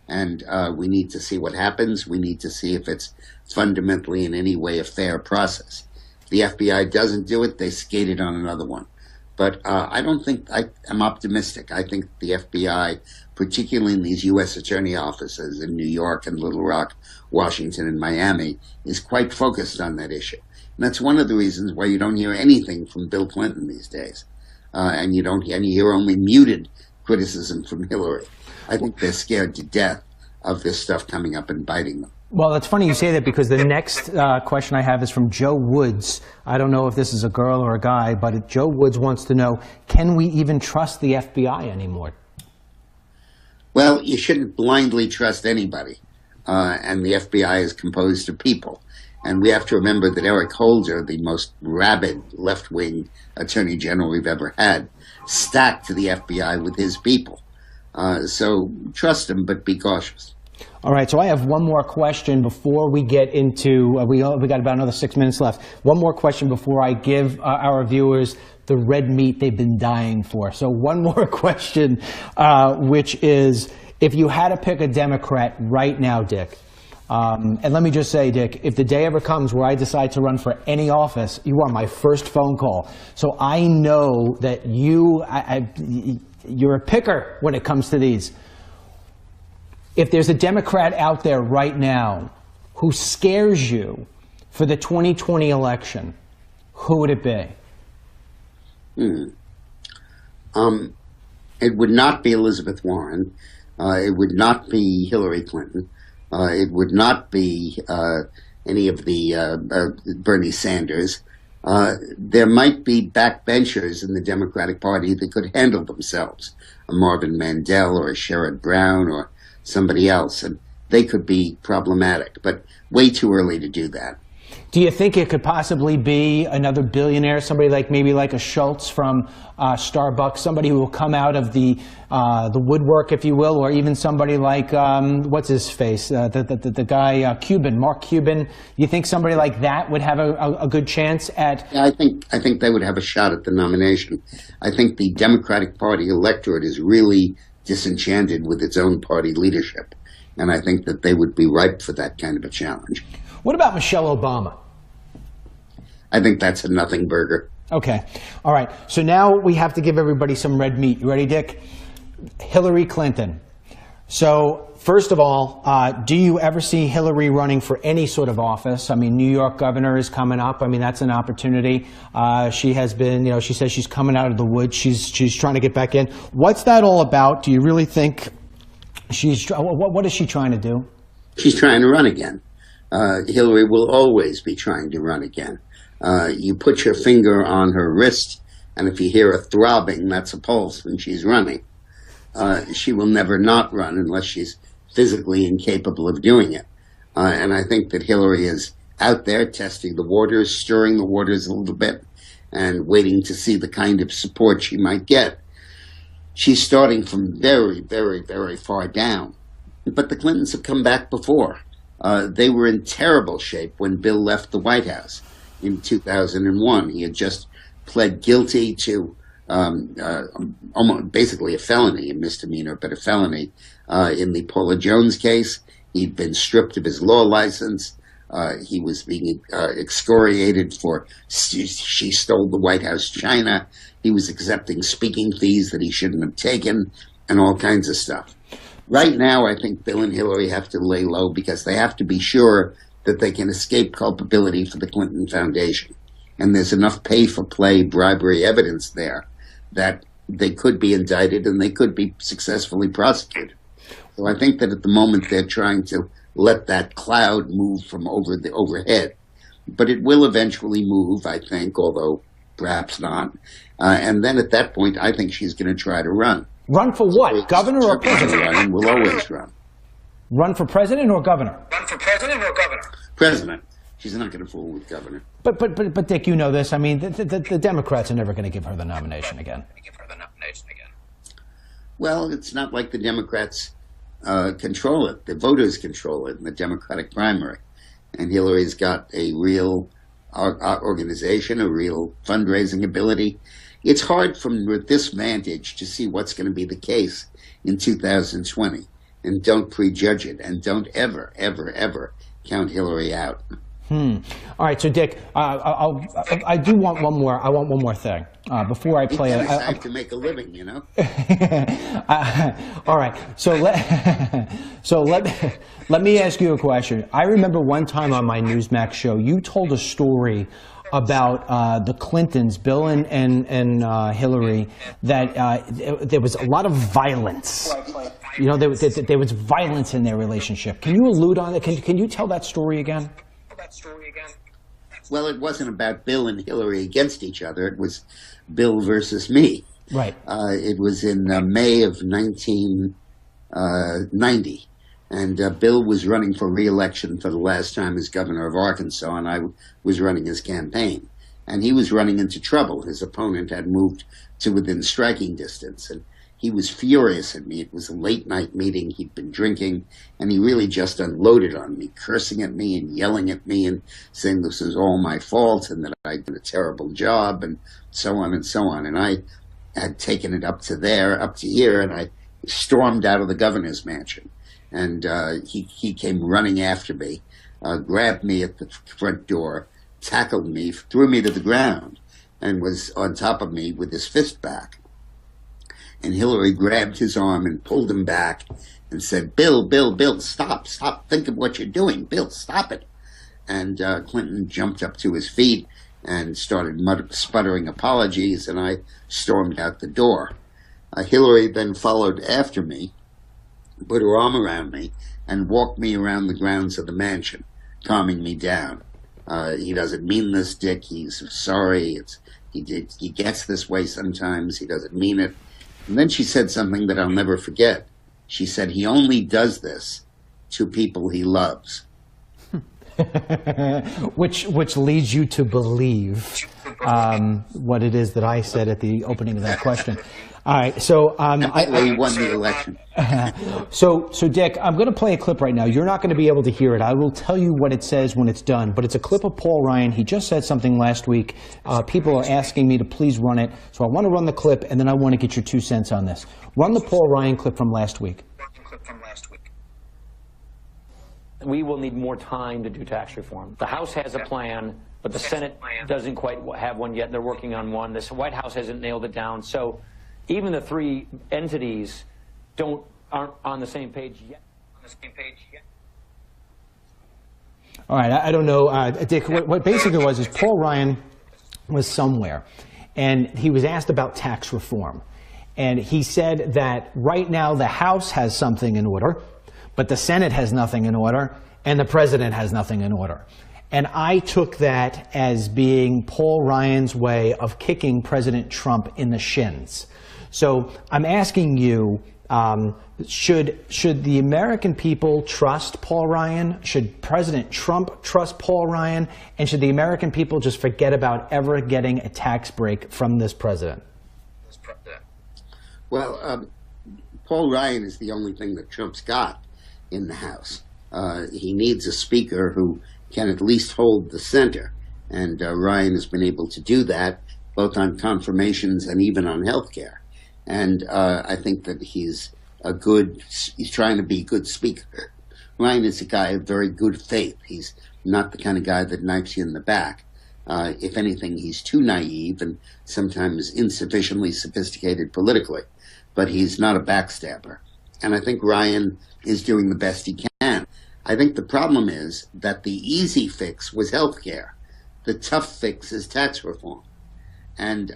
And we need to see what happens. We need to see if it's fundamentally in any way a fair process. If the FBI doesn't do it, they skated on another one. But I don't think I'm optimistic. I think the FBI, particularly in these U.S. attorney offices in New York and Little Rock, Washington, and Miami, is quite focused on that issue. And that's one of the reasons why you don't hear anything from Bill Clinton these days, and you hear only muted criticism from Hillary. I think they're scared to death of this stuff coming up and biting them. Well, it's funny you say that because the next question I have is from Joe Woods. I don't know if this is a girl or a guy, but Joe Woods wants to know, can we even trust the FBI anymore? Well, you shouldn't blindly trust anybody. And the FBI is composed of people. And we have to remember that Eric Holder, the most rabid left-wing attorney general we've ever had, stacked the FBI with his people. So trust him, but be cautious. All right, so I have one more question before we get into, we got about another 6 minutes left. One more question before I give our viewers the red meat they've been dying for. So one more question, which is, if you had to pick a Democrat right now, Dick, and let me just say, Dick, if the day ever comes where I decide to run for any office, you are my first phone call. So I know that you're a picker when it comes to these. If there's a Democrat out there right now who scares you for the 2020 election, who would it be? It would not be Elizabeth Warren. It would not be Hillary Clinton. It would not be any of the Bernie Sanders. There might be backbenchers in the Democratic Party that could handle themselves, a Marvin Mandel or a Sherrod Brown or somebody else, and they could be problematic, but way too early to do that. Do you think it could possibly be another billionaire, somebody like maybe like a Schultz from Starbucks, somebody who will come out of the woodwork, if you will, or even somebody like what's his face, the guy Cuban, Mark Cuban? You think somebody like that would have a good chance at? Yeah, I think they would have a shot at the nomination. I think the Democratic Party electorate is really disenchanted with its own party leadership, and I think that they would be ripe for that kind of a challenge. What about Michelle Obama? I think that's a nothing burger. Okay. All right. So now we have to give everybody some red meat. You ready, Dick? Hillary Clinton. So first of all, do you ever see Hillary running for any sort of office? I mean, New York governor is coming up. I mean, that's an opportunity. She has been, you know, she says she's coming out of the woods. She's trying to get back in. What's that all about? Do you really think what is she trying to do? She's trying to run again. Hillary will always be trying to run again. You put your finger on her wrist, and if you hear a throbbing, that's a pulse, and she's running. She will never not run unless she's physically incapable of doing it. And I think that Hillary is out there testing the waters, stirring the waters a little bit, and waiting to see the kind of support she might get. She's starting from very, very, very far down. But the Clintons have come back before. They were in terrible shape when Bill left the White House in 2001. He had just pled guilty to almost basically a felony, a misdemeanor, but a felony in the Paula Jones case. He'd been stripped of his law license. He was being excoriated for she stole the White House china. He was accepting speaking fees that he shouldn't have taken, and all kinds of stuff. Right now, I think Bill and Hillary have to lay low because they have to be sure that they can escape culpability for the Clinton Foundation. And there's enough pay-for-play bribery evidence there that they could be indicted and they could be successfully prosecuted. So I think that at the moment they're trying to let that cloud move from over the overhead. But it will eventually move, I think, although perhaps not. And then at that point, I think she's going to try to run. Run for what? Governor or president? Running will always run. Run for president or governor? Run for president or governor? President. She's not going to fool with governor. But Dick, you know this. I mean, the Democrats are never going to give her the nomination again. Well, it's not like the Democrats control it. The voters control it in the Democratic primary. And Hillary's got a real organization, a real fundraising ability. It's hard from this vantage to see what's going to be the case in 2020. And don't prejudge it. And don't ever, ever, ever count Hillary out. All right, so Dick, I do want one more. I want one more thing before I play it. I have to make a living, you know. All right, so let me ask you a question. I remember one time on my Newsmax show, you told a story about the Clintons, Bill and Hillary, that there was a lot of violence. You know, there was violence in their relationship. Can you allude on it? Can you tell that story again? Well, it wasn't about Bill and Hillary against each other. It was Bill versus me. Right. It was in May of 1990. And Bill was running for re-election for the last time as governor of Arkansas, and I was running his campaign. And he was running into trouble. His opponent had moved to within striking distance, and he was furious at me. It was a late-night meeting. He'd been drinking, and he really just unloaded on me, cursing at me and yelling at me and saying this was all my fault and that I'd done a terrible job and so on and so on. And I had taken it up to here, and I stormed out of the governor's mansion. And he came running after me, grabbed me at the front door, tackled me, threw me to the ground, and was on top of me with his fist back. And Hillary grabbed his arm and pulled him back and said, Bill, stop, think of what you're doing. Bill, stop it. And Clinton jumped up to his feet and started sputtering apologies, and I stormed out the door. Hillary then followed after me put her arm around me and walked me around the grounds of the mansion, calming me down. He doesn't mean this, Dick. He's sorry. He gets this way sometimes. He doesn't mean it. And then she said something that I'll never forget. She said, he only does this to people he loves. which leads you to believe what it is that I said at the opening of that question. All right, so he won the election. So Dick, I'm going to play a clip right now. You're not going to be able to hear it. I will tell you what it says when it's done, but it's a clip of Paul Ryan. He just said something last week. People are asking me to please run it, so I want to run the clip, and then I want to get your 2 cents on this. Run the Paul Ryan clip from last week. We will need more time to do tax reform. The House has a plan, but the Senate doesn't quite have one yet. They're working on one. The White House hasn't nailed it down. So even the 3 entities aren't on the same page yet. All right, I don't know, Dick. What basically was is Paul Ryan was somewhere, and he was asked about tax reform, and he said that right now the House has something in order, but the Senate has nothing in order, and the President has nothing in order. And I took that as being Paul Ryan's way of kicking President Trump in the shins. So I'm asking you, should the American people trust Paul Ryan? Should President Trump trust Paul Ryan? And should the American people just forget about ever getting a tax break from this president? Well, Paul Ryan is the only thing that Trump's got in the House. He needs a speaker who can at least hold the center. And Ryan has been able to do that, both on confirmations and even on health care. And I think that he's trying to be a good speaker. Ryan is a guy of very good faith. He's not the kind of guy that knifes you in the back. If anything, he's too naive and sometimes insufficiently sophisticated politically. But he's not a backstabber. And I think Ryan is doing the best he can. I think the problem is that the easy fix was health care. The tough fix is tax reform. And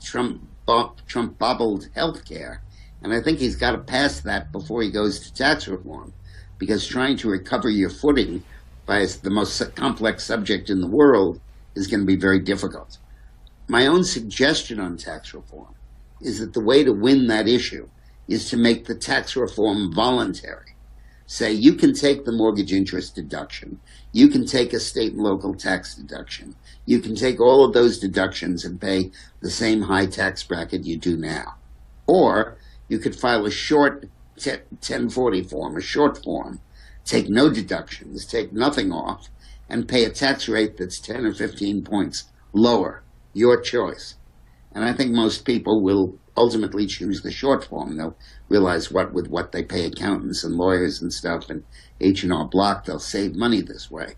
Trump bobbled health care. And I think he's got to pass that before he goes to tax reform, because trying to recover your footing by the most complex subject in the world is going to be very difficult. My own suggestion on tax reform is that the way to win that issue is to make the tax reform voluntary. Say you can take the mortgage interest deduction, you can take a state and local tax deduction, you can take all of those deductions and pay the same high tax bracket you do now. Or you could file a short 1040 form, a short form, take no deductions, take nothing off, and pay a tax rate that's 10 or 15 points lower, your choice. And I think most people will ultimately choose the short form. They'll realize with what they pay accountants and lawyers and stuff and H&R Block, they'll save money this way.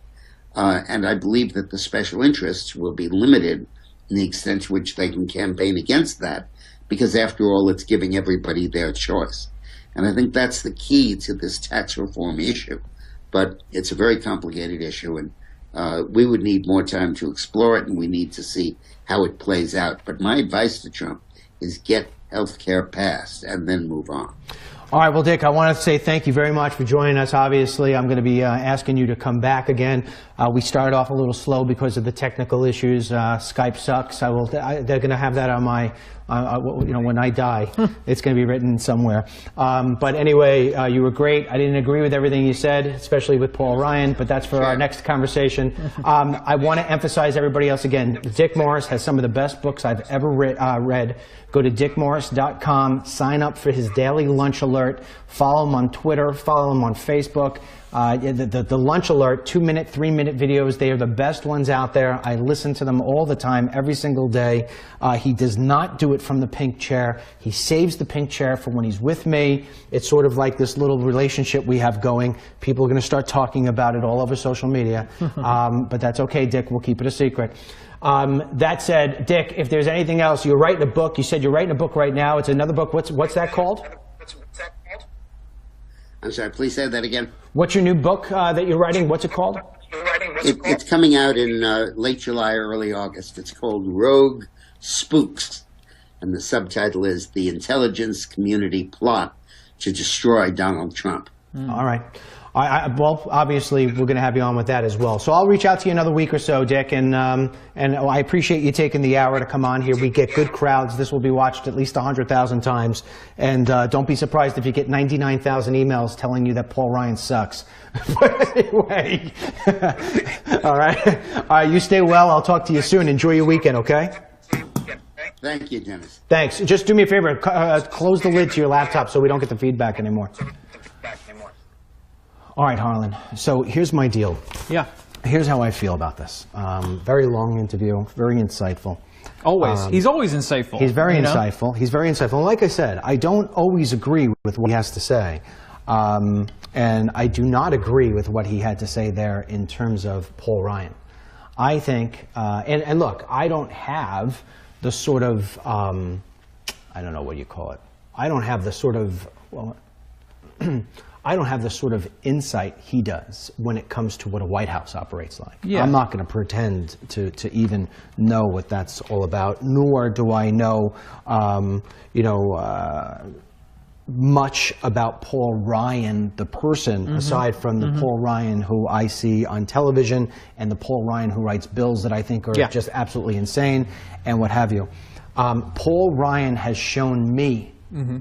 And I believe that the special interests will be limited in the extent to which they can campaign against that, because after all, it's giving everybody their choice. And I think that's the key to this tax reform issue. But it's a very complicated issue, and we would need more time to explore it, and we need to see how it plays out. But my advice to Trump is get health care passed and then move on. All right, well, Dick, I want to say thank you very much for joining us. Obviously, I'm going to be asking you to come back again. We started off a little slow because of the technical issues. Skype sucks. They're going to have that on my, when I die, it's going to be written somewhere. But anyway, you were great. I didn't agree with everything you said, especially with Paul Ryan, but that's for our next conversation. I want to emphasize everybody else again. Dick Morris has some of the best books I've ever read. Go to dickmorris.com, sign up for his daily lunch alert, follow him on Twitter, follow him on Facebook. The lunch alert, 2-minute, 3-minute videos, they are the best ones out there. I listen to them all the time, every single day. He does not do it from the pink chair. He saves the pink chair for when he's with me. It's sort of like this little relationship we have going. People are going to start talking about it all over social media. But that's okay, Dick. We'll keep it a secret. That said, Dick, if there's anything else, you're writing a book. You said you're writing a book right now. It's another book. What's that called? I'm sorry, please say that again. What's your new book that you're writing? What's it called? It's coming out in late July or early August. It's called Rogue Spooks, and the subtitle is The Intelligence Community Plot to destroy Donald Trump. All right. Well, obviously, we're going to have you on with that as well. So I'll reach out to you another week or so, Dick, and I appreciate you taking the hour to come on here. We get good crowds. This will be watched at least 100,000 times. And don't be surprised if you get 99,000 emails telling you that Paul Ryan sucks. But anyway, all right. You stay well. I'll talk to you soon. Enjoy your weekend, okay? Thank you, Dennis. Thanks. Just do me a favor. Close the lid to your laptop so we don't get the feedback anymore. All right, Harlan. So here's my deal. Yeah. Here's how I feel about this. Very long interview, very insightful. Always. He's always insightful. He's very insightful. He's very insightful. And like I said, I don't always agree with what he has to say. And I do not agree with what he had to say there in terms of Paul Ryan. I think, and look, I don't have the sort of, I don't know what you call it. I don't have the sort of, well, I don't have the sort of insight he does when it comes to what a White House operates like. Yeah. I'm not going to pretend to even know what that's all about, nor do I know, much about Paul Ryan, the person, aside from the Paul Ryan who I see on television and the Paul Ryan who writes bills that I think are just absolutely insane and what have you. Paul Ryan has shown me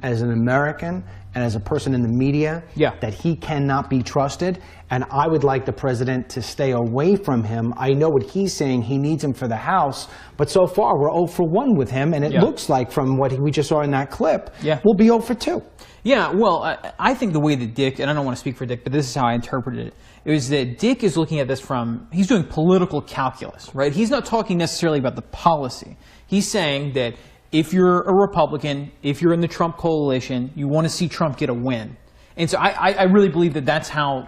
as an American and as a person in the media that he cannot be trusted, and I would like the president to stay away from him. I know what he's saying, he needs him for the House, but so far we're 0 for 1 with him, and it looks like from what we just saw in that clip, we'll be 0 for 2. Yeah, well, I think the way that Dick, and I don't want to speak for Dick, but this is how I interpreted it, is that Dick is looking at this from, he's doing political calculus, right? He's not talking necessarily about the policy. He's saying that if you're a Republican, if you're in the Trump coalition, you want to see Trump get a win. And so I really believe that that's how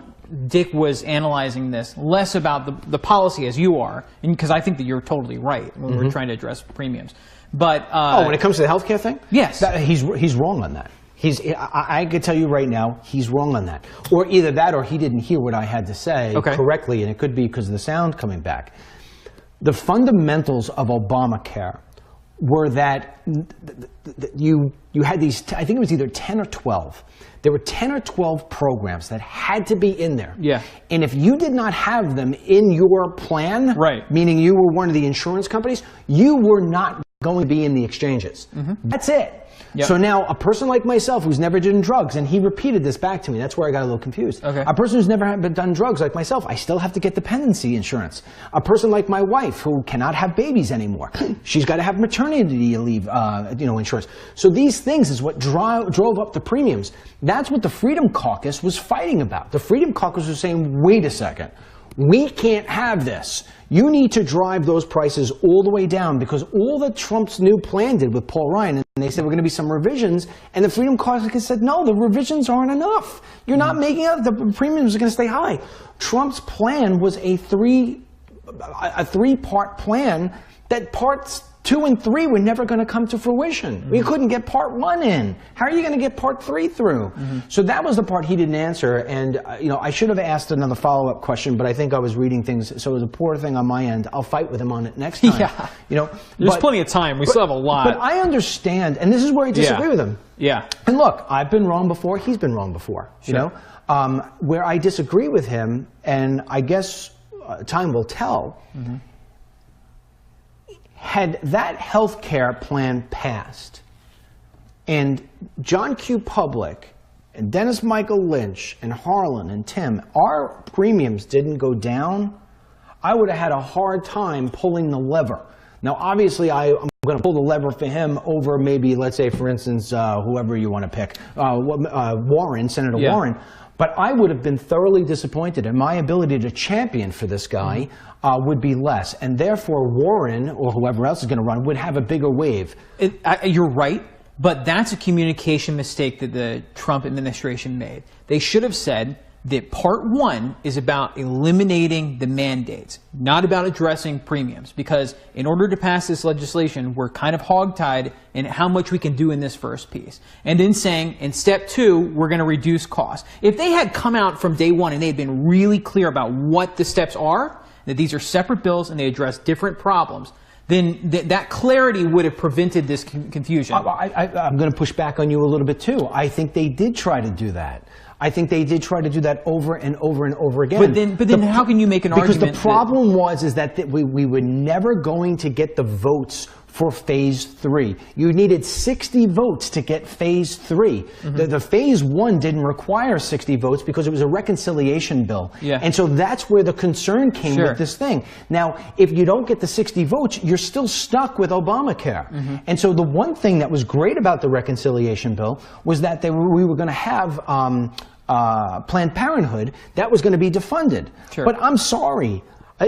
Dick was analyzing this, less about the policy as you are, because I think that you're totally right when we're trying to address premiums. But when it comes to the healthcare thing? Yes. He's wrong on that. I can tell you right now, he's wrong on that. Or either that or he didn't hear what I had to say correctly, and it could be because of the sound coming back. The fundamentals of Obamacare were that you had these, I think it was either 10 or 12. There were 10 or 12 programs that had to be in there. Yeah. And if you did not have them in your plan, meaning you were one of the insurance companies, you were not going to be in the exchanges. That's it. Yep. So now a person like myself who's never done drugs, and he repeated this back to me, that's where I got a little confused. A person who's never done drugs like myself, I still have to get dependency insurance. A person like my wife who cannot have babies anymore, she's got to have maternity leave insurance. So these things is what drove up the premiums. That's what the Freedom Caucus was fighting about. The Freedom Caucus was saying, wait a second. We can't have this. You need to drive those prices all the way down, because all that Trump's new plan did with Paul Ryan, and they said we're going to be some revisions, and the Freedom Caucus said, no, the revisions aren't enough. You're not making it, the premiums are going to stay high. Trump's plan was a three-part plan that parts 2 and 3 were never going to come to fruition. We couldn't get part 1 in. How are you going to get part 3 through? So that was the part he didn't answer. And I should have asked another follow-up question, but I think I was reading things, so it was a poor thing on my end. I'll fight with him on it next time. There's plenty of time. We still have a lot. But I understand, and this is where I disagree with him. And look, I've been wrong before. He's been wrong before. Where I disagree with him, and I guess time will tell. Had that health care plan passed, and John Q. Public, and Dennis Michael Lynch, and Harlan, and Tim, our premiums didn't go down, I would have had a hard time pulling the lever. Now, obviously, I'm going to pull the lever for him over maybe, let's say, for instance, whoever you want to pick, Warren, Senator Warren. But I would have been thoroughly disappointed, and my ability to champion for this guy would be less. And therefore, Warren, or whoever else is going to run, would have a bigger wave. You're right, but that's a communication mistake that the Trump administration made. They should have said that part 1 is about eliminating the mandates, not about addressing premiums. Because in order to pass this legislation, we're kind of hogtied in how much we can do in this first piece. And then saying, in step 2, we're going to reduce costs. If they had come out from day 1 and they had been really clear about what the steps are, that these are separate bills and they address different problems, then that clarity would have prevented this confusion. I'm going to push back on you a little bit too. I think they did try to do that. I think they did try to do that over and over and over again. But then how can you make an argument? Because the problem was that we were never going to get the votes for Phase 3. You needed 60 votes to get Phase 3. The Phase 1 didn't require 60 votes because it was a reconciliation bill. Yeah. And so that's where the concern came with this thing. Now, if you don't get the 60 votes, you're still stuck with Obamacare. And so the one thing that was great about the reconciliation bill was that we were going to have Planned Parenthood that was going to be defunded. Sure. But I'm sorry.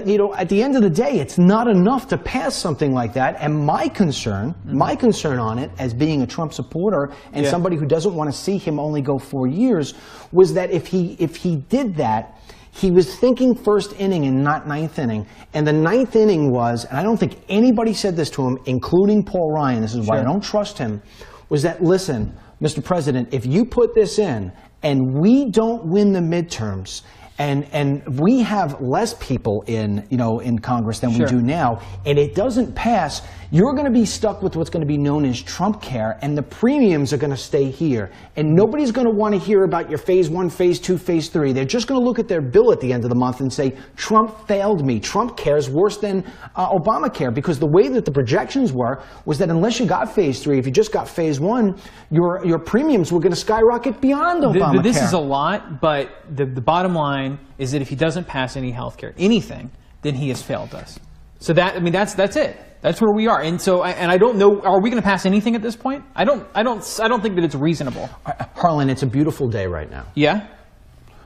You know, at the end of the day, it's not enough to pass something like that. And my concern on it, as being a Trump supporter and somebody who doesn't want to see him only go 4 years, was that if he did that, he was thinking first inning and not ninth inning. And the ninth inning was, and I don't think anybody said this to him, including Paul Ryan, this is why I don't trust him, was that, listen, Mr. President, if you put this in and we don't win the midterms, and we have less people in Congress than we do now, and it doesn't pass, you're going to be stuck with what's going to be known as Trump care, and the premiums are going to stay here. And nobody's going to want to hear about your Phase 1, Phase 2, Phase 3. They're just going to look at their bill at the end of the month and say, Trump failed me. Trump care is worse than Obamacare, because the way that the projections were was that unless you got Phase 3, if you just got Phase 1, your premiums were going to skyrocket beyond Obamacare. This is a lot, but the bottom line is that if he doesn't pass any health care, anything, then he has failed us. So that's it. That's where we are. And so, and I don't know, are we going to pass anything at this point? I don't think that it's reasonable. Harlan, it's a beautiful day right now. Yeah?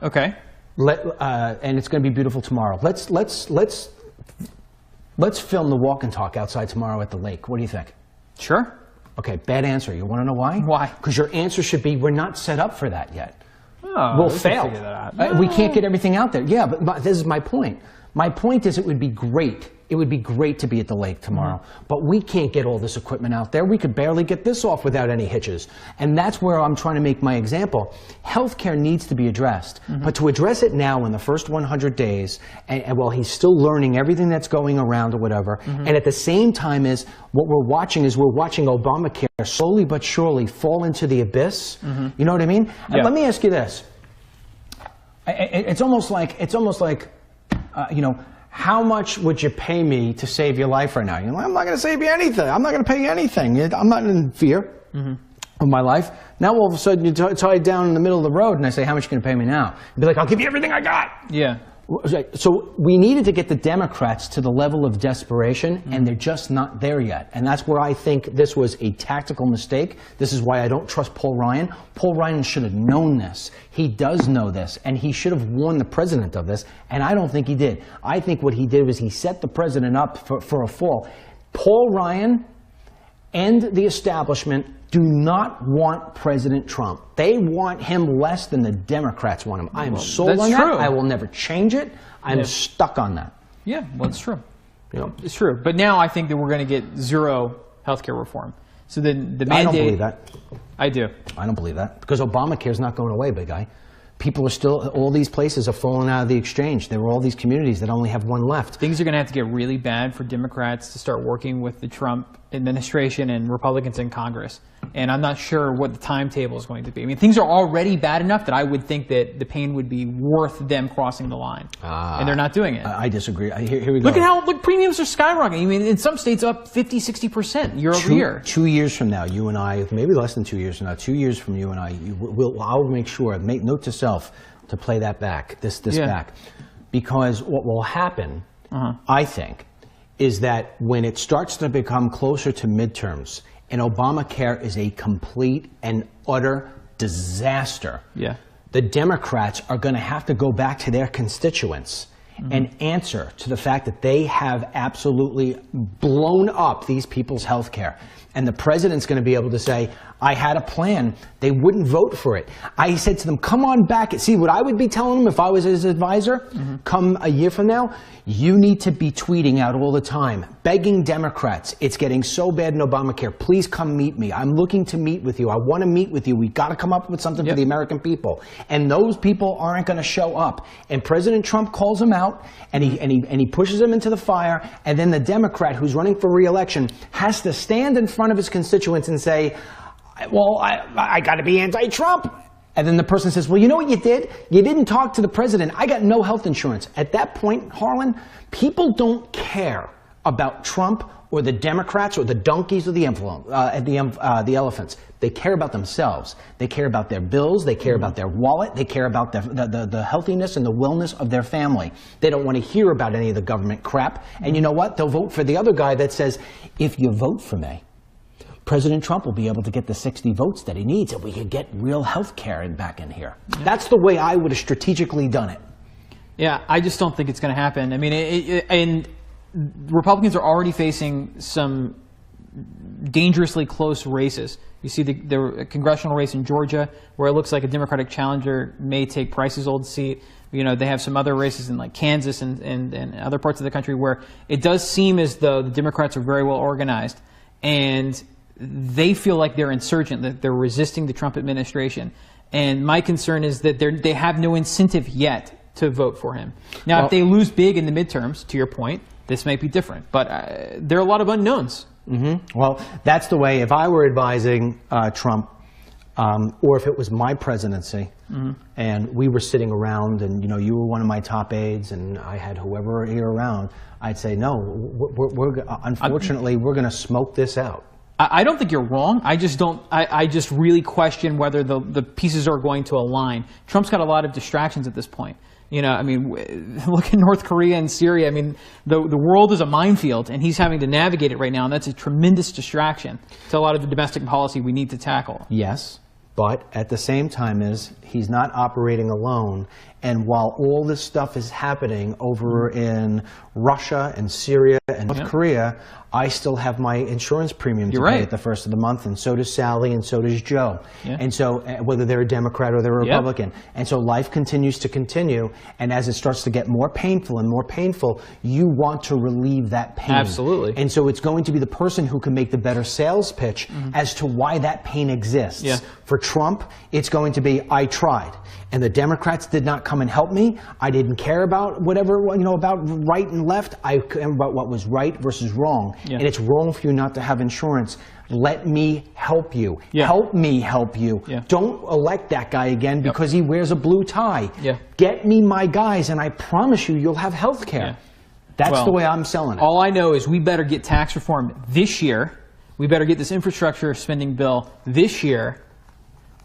Okay. And it's going to be beautiful tomorrow. Let's film the walk and talk outside tomorrow at the lake. What do you think? Sure. Okay, bad answer. You want to know why? Why? Because your answer should be, we're not set up for that yet. Oh, we'll fail. figure that out. We can't get everything out there. Yeah, but this is my point. My point is, it would be great. It would be great to be at the lake tomorrow, but we can't get all this equipment out there. We could barely get this off without any hitches. And that's where I'm trying to make my example. Healthcare needs to be addressed, but to address it now in the first 100 days, and while he's still learning everything that's going around or whatever, and at the same time is what we're watching Obamacare slowly but surely fall into the abyss. You know what I mean? Yeah. And let me ask you this. It's almost like, you know, how much would you pay me to save your life right now? You're like, I'm not going to save you anything. I'm not going to pay you anything. I'm not in fear of my life. Now all of a sudden you're tied down in the middle of the road and I say, how much are you going to pay me now? You'd be like, I'll give you everything I got. Yeah. So we needed to get the Democrats to the level of desperation, and they're just not there yet. And that's where I think this was a tactical mistake. This is why I don't trust Paul Ryan. Paul Ryan should have known this. He does know this, and he should have warned the president of this, and I don't think he did. I think what he did was he set the president up for a fall. Paul Ryan and the establishment do not want President Trump. They want him less than the Democrats want him. I am sold on that. I will never change it. I'm stuck on that. Yeah, well, it's true. Yeah. It's true. But now I think that we're going to get zero healthcare reform. So then the mandate... I don't believe that. I do. I don't believe that. Because Obamacare is not going away, big guy. People are still, all these places are falling out of the exchange. There were all these communities that only have one left. Things are going to have to get really bad for Democrats to start working with the Trump administration and Republicans in Congress. And I'm not sure what the timetable is going to be. I mean, things are already bad enough that I would think that the pain would be worth them crossing the line. And they're not doing it. I disagree. Here we go. Look at how premiums are skyrocketing. I mean, in some states up 50, 60% year over year. 2 years from now, you and I, maybe less than 2 years from now, 2 years from you and I, I'll make sure, make note to self to play that back, this back. Because what will happen, I think, is that when it starts to become closer to midterms, and Obamacare is a complete and utter disaster, the Democrats are going to have to go back to their constituents and answer to the fact that they have absolutely blown up these people's health care. and the president's going to be able to say, I had a plan. They wouldn't vote for it. I said to them, come on back. See, what I would be telling them if I was his advisor, come a year from now, you need to be tweeting out all the time, begging Democrats, it's getting so bad in Obamacare, please come meet me. I'm looking to meet with you. I want to meet with you. We've got to come up with something for the American people. And those people aren't going to show up. And President Trump calls them out, and he pushes them into the fire, and then the Democrat who's running for re-election has to stand in front of his constituents and say, well, I got to be anti-Trump. And then the person says, well, you know what you did? You didn't talk to the president. I got no health insurance. At that point, Harlan, people don't care about Trump or the Democrats or the donkeys or the elephants. They care about themselves. They care about their bills. They care about their wallet. They care about the healthiness and the wellness of their family. They don't want to hear about any of the government crap. And you know what? They'll vote for the other guy that says, if you vote for me, President Trump will be able to get the 60 votes that he needs, and we can get real health care back in here. That's the way I would have strategically done it. Yeah, I just don't think it's going to happen. I mean, and Republicans are already facing some dangerously close races. You see the congressional race in Georgia, where it looks like a Democratic challenger may take Price's old seat. You know, they have some other races in like Kansas and other parts of the country where it does seem as though the Democrats are very well organized, and they feel like they're insurgent, that they're resisting the Trump administration. And my concern is that they have no incentive yet to vote for him. Now, well, if they lose big in the midterms, to your point, this might be different. But there are a lot of unknowns. Well, that's the way, if I were advising Trump, or if it was my presidency, and we were sitting around and, you know, you were one of my top aides and I had whoever here around, I'd say, no, unfortunately, we're going to smoke this out. I don't think you're wrong. I just don't. I just really question whether the pieces are going to align. Trump's got a lot of distractions at this point. You know, I mean, look at North Korea and Syria. I mean, the world is a minefield, and he's having to navigate it right now, and that's a tremendous distraction to a lot of the domestic policy we need to tackle. Yes, but at the same time he's not operating alone. And while all this stuff is happening over in Russia and Syria and North Korea, I still have my insurance premium to pay at the first of the month, and so does Sally, and so does Joe. And so whether they're a Democrat or they're a Republican. And so life continues to continue, and as it starts to get more painful and more painful, you want to relieve that pain. Absolutely. And so it's going to be the person who can make the better sales pitch as to why that pain exists. For Trump, it's going to be, I tried. And the Democrats did not come and help me. I didn't care about whatever, you know, about right and left. I cared about what was right versus wrong. And it's wrong for you not to have insurance. Let me help you. Help me help you. Don't elect that guy again because he wears a blue tie. Get me my guys, and I promise you, you'll have health care. That's the way I'm selling it. All I know is we better get tax reform this year. We better get this infrastructure spending bill this year,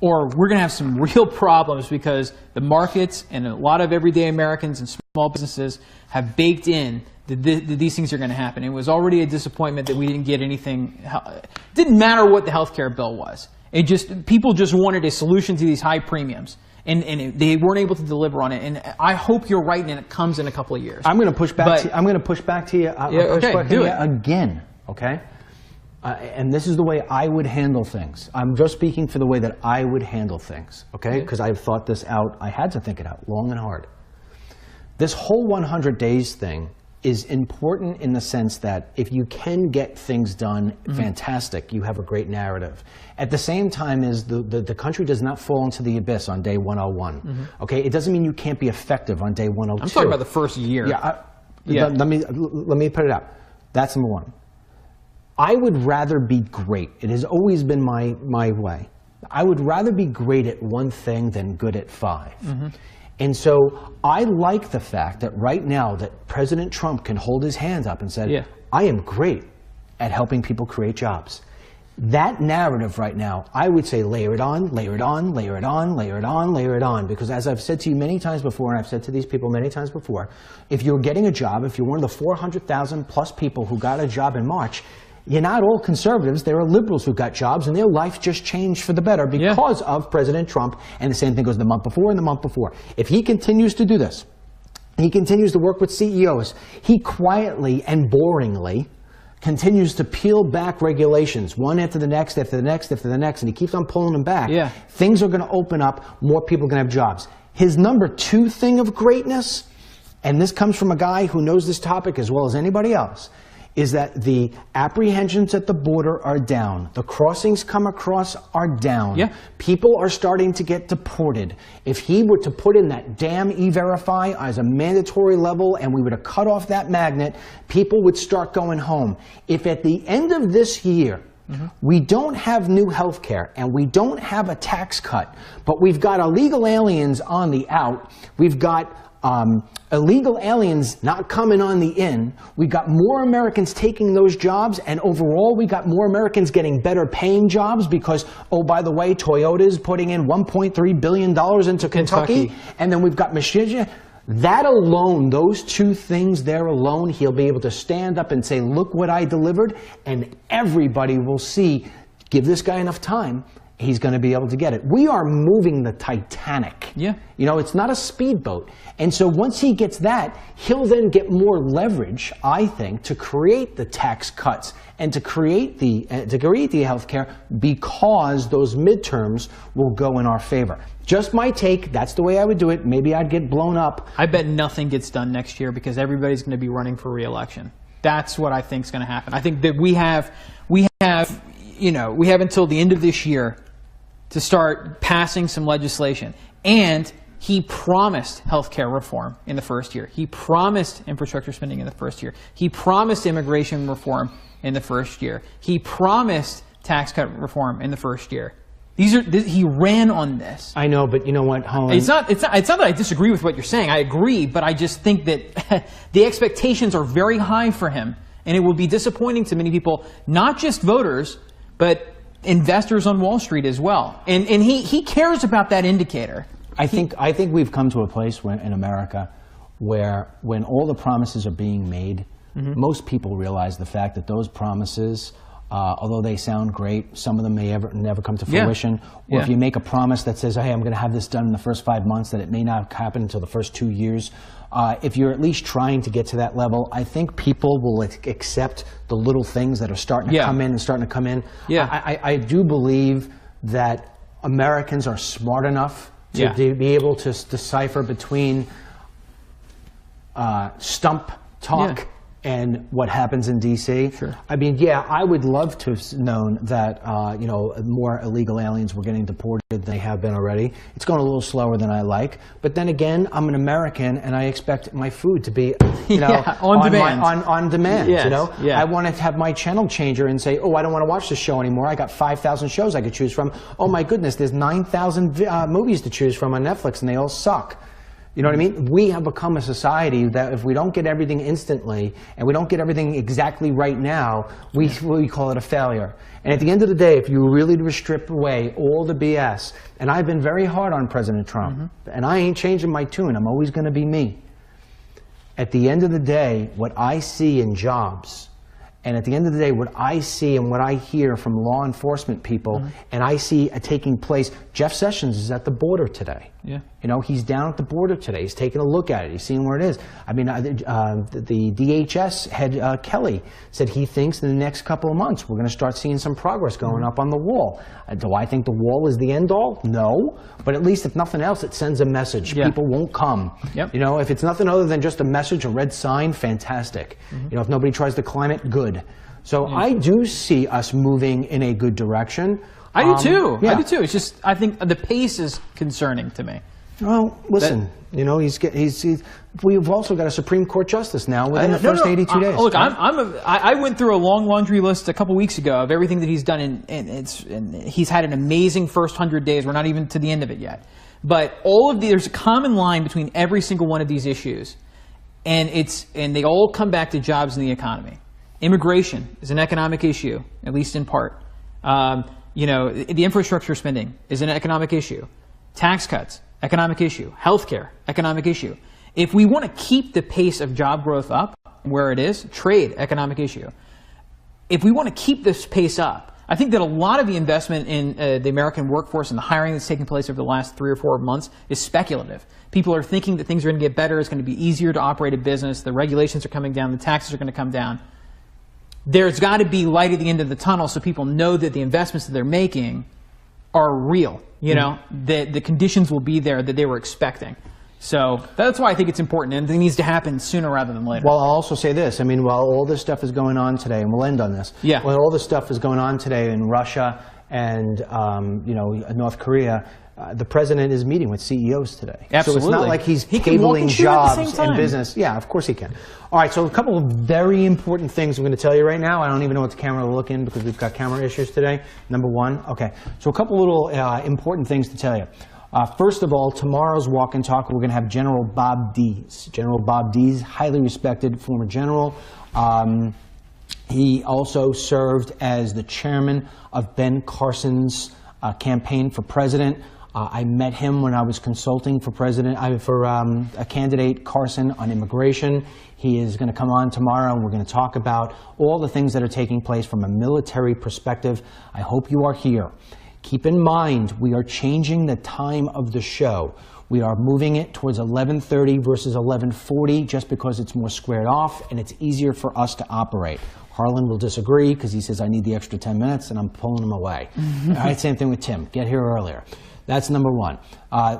or we're going to have some real problems because the markets and a lot of everyday Americans and small businesses have baked in that these things are going to happen. It was already a disappointment that we didn't get anything. It didn't matter what the health care bill was. People just wanted a solution to these high premiums. And they weren't able to deliver on it. And I hope you're right and it comes in a couple of years. I'm going to push back to you. Do it again, okay? And this is the way I would handle things. I'm just speaking for the way that I would handle things, okay? Because I've thought this out. I had to think it out long and hard. This whole 100 days thing is important in the sense that if you can get things done, fantastic. You have a great narrative. At the same time, the country does not fall into the abyss on day 101. Okay, it doesn't mean you can't be effective on day 102. I'm talking about the first year. Let me put it out. That's number one. I would rather be great. It has always been my way. I would rather be great at one thing than good at 5. And so I like the fact that right now that President Trump can hold his hands up and say, I am great at helping people create jobs. That narrative right now, I would say layer it on, layer it on, layer it on, layer it on, layer it on. Because as I've said to you many times before, and I've said to these people many times before, if you're getting a job, if you're one of the 400,000 plus people who got a job in March, you're not all conservatives. There are liberals who got jobs, and their life just changed for the better because of President Trump. And the same thing goes the month before and the month before. If he continues to do this, he continues to work with CEOs, he quietly and boringly continues to peel back regulations, one after the next, after the next, after the next, and he keeps on pulling them back, things are going to open up, more people are going to have jobs. His number 2 thing of greatness, and this comes from a guy who knows this topic as well as anybody else, is that the apprehensions at the border are down. The crossings come across are down. People are starting to get deported. If he were to put in that damn E-Verify as a mandatory level and we were to cut off that magnet, people would start going home. If at the end of this year, we don't have new health care and we don't have a tax cut, but we've got illegal aliens on the out, we've got illegal aliens not coming on the in. We got more Americans taking those jobs, and overall we got more Americans getting better paying jobs because, oh, by the way, Toyota's putting in $1.3 billion into Kentucky. And then we've got machine. That alone, those 2 things there alone, he'll be able to stand up and say, look what I delivered, and everybody will see, give this guy enough time, he's going to be able to get it. We are moving the Titanic. You know, it's not a speedboat. And so once he gets that, he'll then get more leverage, I think, to create the tax cuts and to create the health care, because those midterms will go in our favor. Just my take. That's the way I would do it. Maybe I'd get blown up. I bet nothing gets done next year because everybody's going to be running for re-election. That's what I think is going to happen. I think that we have until the end of this year to start passing some legislation. And he promised health care reform in the first year. He promised infrastructure spending in the first year. He promised immigration reform in the first year. He promised tax cut reform in the first year. He ran on this. I know, but you know what, Holland? It's not that I disagree with what you're saying. I agree, but I just think that the expectations are very high for him, and it will be disappointing to many people, not just voters, but investors on Wall Street as well. And he cares about that indicator. I think we've come to a place in America where when all the promises are being made, most people realize the fact that those promises, although they sound great, some of them may never come to fruition. Or if you make a promise that says, hey, I'm going to have this done in the first 5 months, that it may not happen until the first 2 years. If you're at least trying to get to that level, I think people will accept the little things that are starting to come in and starting to come in. I do believe that Americans are smart enough to be able to decipher between stump talk and what happens in D.C. I mean, I would love to have known that more illegal aliens were getting deported than they have been already. It's going a little slower than I like, but then again, I'm an American and I expect my food to be on demand. On demand. Yes. I want to have my channel changer and say, oh, I don't want to watch this show anymore. I got 5,000 shows I could choose from. Oh my goodness, there's 9,000 movies to choose from on Netflix and they all suck. You know what I mean? We have become a society that if we don't get everything instantly and we don't get everything exactly right now, we call it a failure. And at the end of the day, if you really strip away all the BS, and I've been very hard on President Trump, and I ain't changing my tune, I'm always going to be me. At the end of the day, what I see in jobs, and at the end of the day, what I see and what I hear from law enforcement people, and I see taking place, Jeff Sessions is at the border today. He's down at the border today. He's taking a look at it. He's seeing where it is. I mean, the DHS head, Kelly, said he thinks in the next couple of months we're going to start seeing some progress going up on the wall. Do I think the wall is the end all? No. But at least if nothing else, it sends a message. People won't come. If it's nothing other than just a message, a red sign, fantastic. If nobody tries to climb it, good. So I do see us moving in a good direction. I do too. I do too. It's just I think the pace is concerning to me. Well, listen. We've also got a Supreme Court justice now within the first 82 days. Look, I went through a long laundry list a couple weeks ago of everything that he's done, and he's had an amazing first 100 days. We're not even to the end of it yet. But there's a common line between every single one of these issues, and they all come back to jobs and the economy. Immigration is an economic issue, at least in part. The infrastructure spending is an economic issue. Tax cuts, economic issue. Healthcare, economic issue. If we want to keep the pace of job growth up where it is, trade, economic issue. If we want to keep this pace up, I think that a lot of the investment in the American workforce and the hiring that's taking place over the last 3 or 4 months is speculative. People are thinking that things are going to get better, it's going to be easier to operate a business, the regulations are coming down, the taxes are going to come down. there's got to be light at the end of the tunnel so people know that the investments that they're making are real, you know, that the conditions will be there that they were expecting. So that's why I think it's important, and it needs to happen sooner rather than later. Well, I'll also say this. I mean, while all this stuff is going on today, and we'll end on this, while all this stuff is going on today in Russia and North Korea, the president is meeting with CEOs today. Absolutely. So it's not like he's He can walk cabling and chew at the jobs same time. and business. Yeah, of course he can. All right, so a couple of very important things I'm going to tell you right now. I don't even know what the camera will look in because we've got camera issues today. Number one. Okay, so a couple little important things to tell you. First of all, tomorrow's Walk and Talk, we're going to have General Bob Dees. General Bob Dees, highly respected former general. He also served as the chairman of Ben Carson's campaign for president. I met him when I was consulting for a candidate, Carson, on immigration. He is going to come on tomorrow, and we're going to talk about all the things that are taking place from a military perspective. I hope you are here. Keep in mind, we are changing the time of the show. We are moving it towards 11:30 versus 11:40 just because it's more squared off and it's easier for us to operate. Harlan will disagree because he says, I need the extra 10 minutes, and I'm pulling him away. All right, same thing with Tim. Get here earlier. That's number one.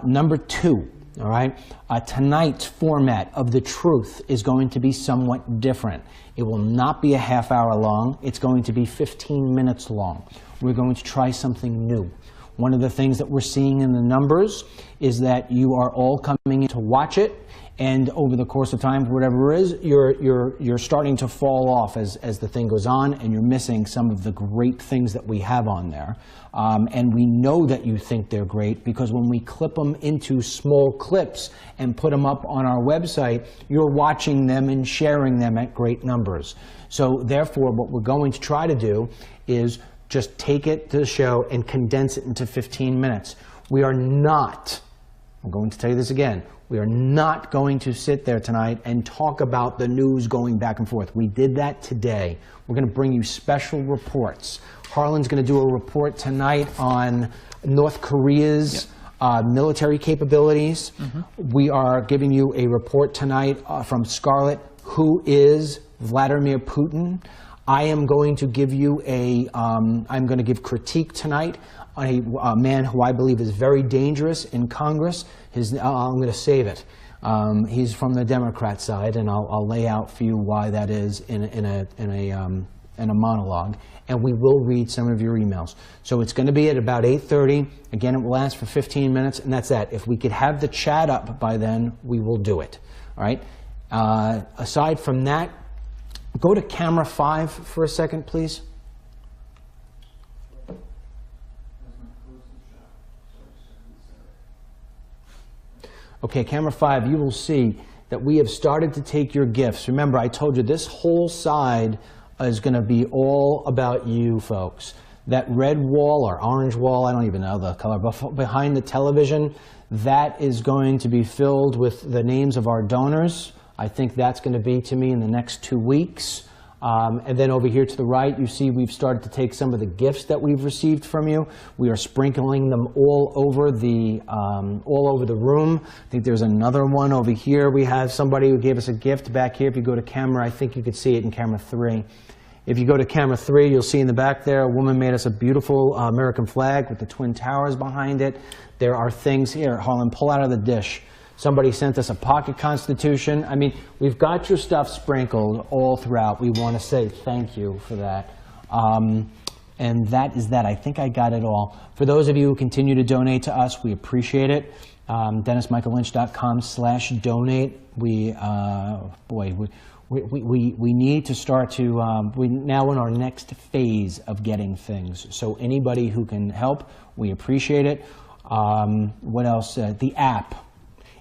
Number two, all right, tonight's format of The Truth is going to be somewhat different. It will not be a half hour long. It's going to be 15 minutes long. We're going to try something new. One of the things that we're seeing in the numbers is that you are all coming in to watch it, and over the course of time, whatever it is, you're starting to fall off as the thing goes on, and you're missing some of the great things that we have on there. And we know that you think they're great because when we clip them into small clips and put them up on our website, you're watching them and sharing them at great numbers. So therefore, what we're going to try to do is just take it to the show and condense it into 15 minutes. We are not, I'm going to tell you this again, we are not going to sit there tonight and talk about the news going back and forth. We did that today. We're going to bring you special reports. Harlan's going to do a report tonight on North Korea's military capabilities. We are giving you a report tonight from Scarlett, who is Vladimir Putin. I am going to give you I'm going to give critique tonight on a man who I believe is very dangerous in Congress. I'm going to save it. He's from the Democrat side, and I'll lay out for you why that is in a monologue. And we will read some of your emails. So it's going to be at about 8:30. Again, it will last for 15 minutes, and that's that. If we could have the chat up by then, we will do it. All right. Aside from that, go to camera 5 for a second, please. Okay, camera 5, you will see that we have started to take your gifts. Remember, I told you this whole side is going to be all about you folks. That red wall or orange wall, I don't even know the color, but behind the television, that is going to be filled with the names of our donors. I think that's going to be to me in the next 2 weeks. And then over here to the right, you see we've started to take some of the gifts that we've received from you. We are sprinkling them all over the room. I think there's another one over here. We have somebody who gave us a gift back here. If you go to camera, I think you could see it in camera 3. If you go to camera 3, you'll see in the back there, a woman made us a beautiful American flag with the Twin Towers behind it. There are things here. Harlan, pull out of the dish. Somebody sent us a pocket constitution. I mean, we've got your stuff sprinkled all throughout. We want to say thank you for that. And that is that. I think I got it all. For those of you who continue to donate to us, we appreciate it. DennisMichaelLynch.com/donate. We need to start to, we're now in our next phase of getting things. So anybody who can help, we appreciate it. What else? The app.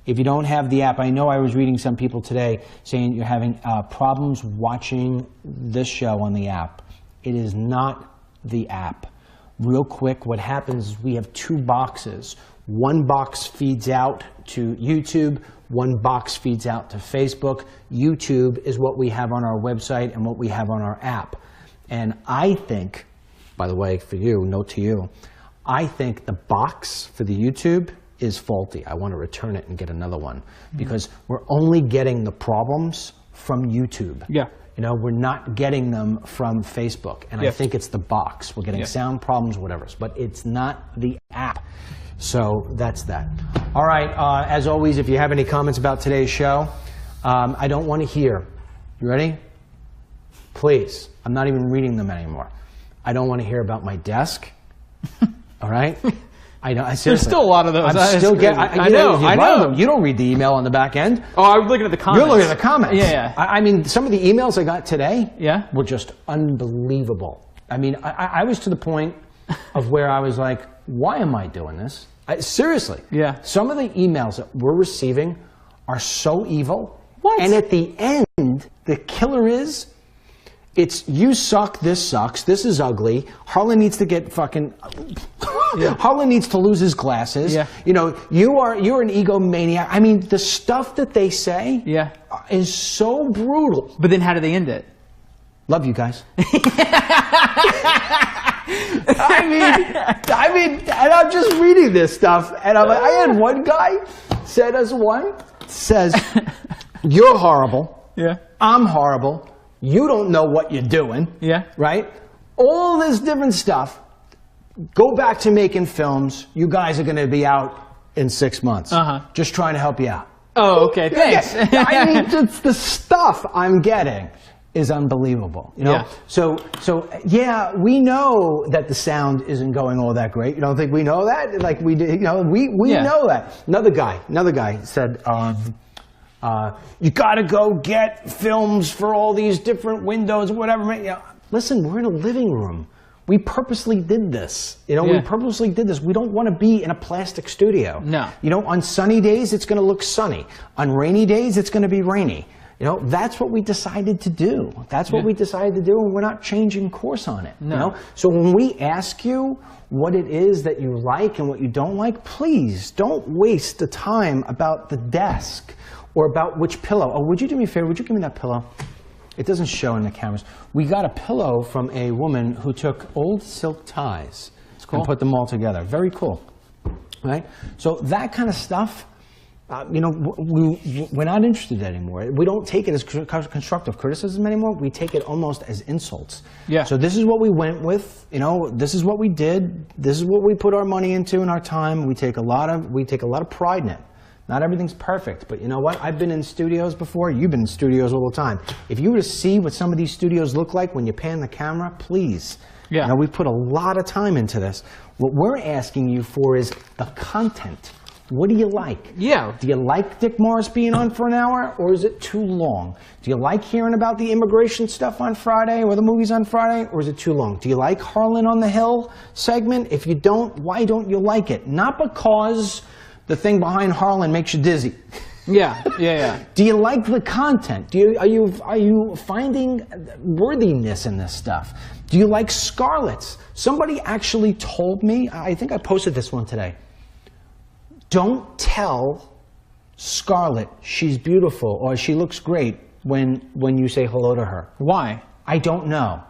If you don't have the app, I know I was reading some people today saying you're having problems watching this show on the app. It is not the app. Real quick, what happens is we have 2 boxes. One box feeds out to YouTube. One box feeds out to Facebook. YouTube is what we have on our website and what we have on our app. And I think, by the way, for you, note to you, I think the box for the YouTube is faulty. I want to return it and get another one because we're only getting the problems from YouTube. Yeah. You know, we're not getting them from Facebook, and I think it's the box. We're getting sound problems, whatever, but it's not the app. So that's that. All right, as always, if you have any comments about today's show, I don't want to hear. You ready? Please. I'm not even reading them anymore. I don't want to hear about my desk. All right? I know. There's still a lot of those. I know. You don't read the email on the back end. Oh, I was looking at the comments. You're looking at the comments. Yeah. I mean, some of the emails I got today were just unbelievable. I mean, I was to the point of where I was like, why am I doing this? Seriously. Yeah. Some of the emails that we're receiving are so evil. What? And at the end, the killer is, it's you suck, this sucks, this is ugly, Harlan needs to get fucking, Harlan needs to lose his glasses, you know, you're an egomaniac. I mean, the stuff that they say is so brutal. But then how do they end it? Love you guys. I mean, and I'm just reading this stuff, and I'm like, I had one guy says, you're horrible, I'm horrible, you don't know what you're doing, right? All this different stuff. Go back to making films. You guys are going to be out in 6 months. Just trying to help you out. Oh, okay, thanks. I mean, just the stuff I'm getting is unbelievable. You know? So yeah, we know that the sound isn't going all that great. You don't think we know that? Like we do, you know, we know that. Another guy said, you got to go get films for all these different windows, whatever. You know, listen, we're in a living room. We purposely did this. You know, we purposely did this. We don't want to be in a plastic studio. No. You know, on sunny days, it's going to look sunny. On rainy days, it's going to be rainy. You know, that's what we decided to do. That's what we decided to do, and we're not changing course on it. No. You know? So when we ask you what it is that you like and what you don't like, please don't waste the time about the desk or about which pillow. Oh, would you do me a favor? Would you give me that pillow? It doesn't show in the cameras. We got a pillow from a woman who took old silk ties and put them all together. Very cool, right? So that kind of stuff, you know, we're not interested anymore. We don't take it as constructive criticism anymore. We take it almost as insults. Yeah. So this is what we went with. You know, this is what we did. This is what we put our money into and our time. We take a lot of pride in it. Not everything's perfect, but you know what? I've been in studios before. You've been in studios all the time. If you were to see what some of these studios look like when you pan the camera, please. Yeah. You know, we put a lot of time into this. What we're asking you for is the content. What do you like? Yeah. Do you like Dick Morris being on for an hour, or is it too long? Do you like hearing about the immigration stuff on Friday or the movies on Friday, or is it too long? Do you like Harlan on the Hill segment? If you don't, why don't you like it? Not because the thing behind Harlan makes you dizzy. Yeah. Do you like the content? Are you finding worthiness in this stuff? Do you like Scarlett's? Somebody actually told me, I think I posted this one today, don't tell Scarlett she's beautiful or she looks great when you say hello to her. Why? I don't know.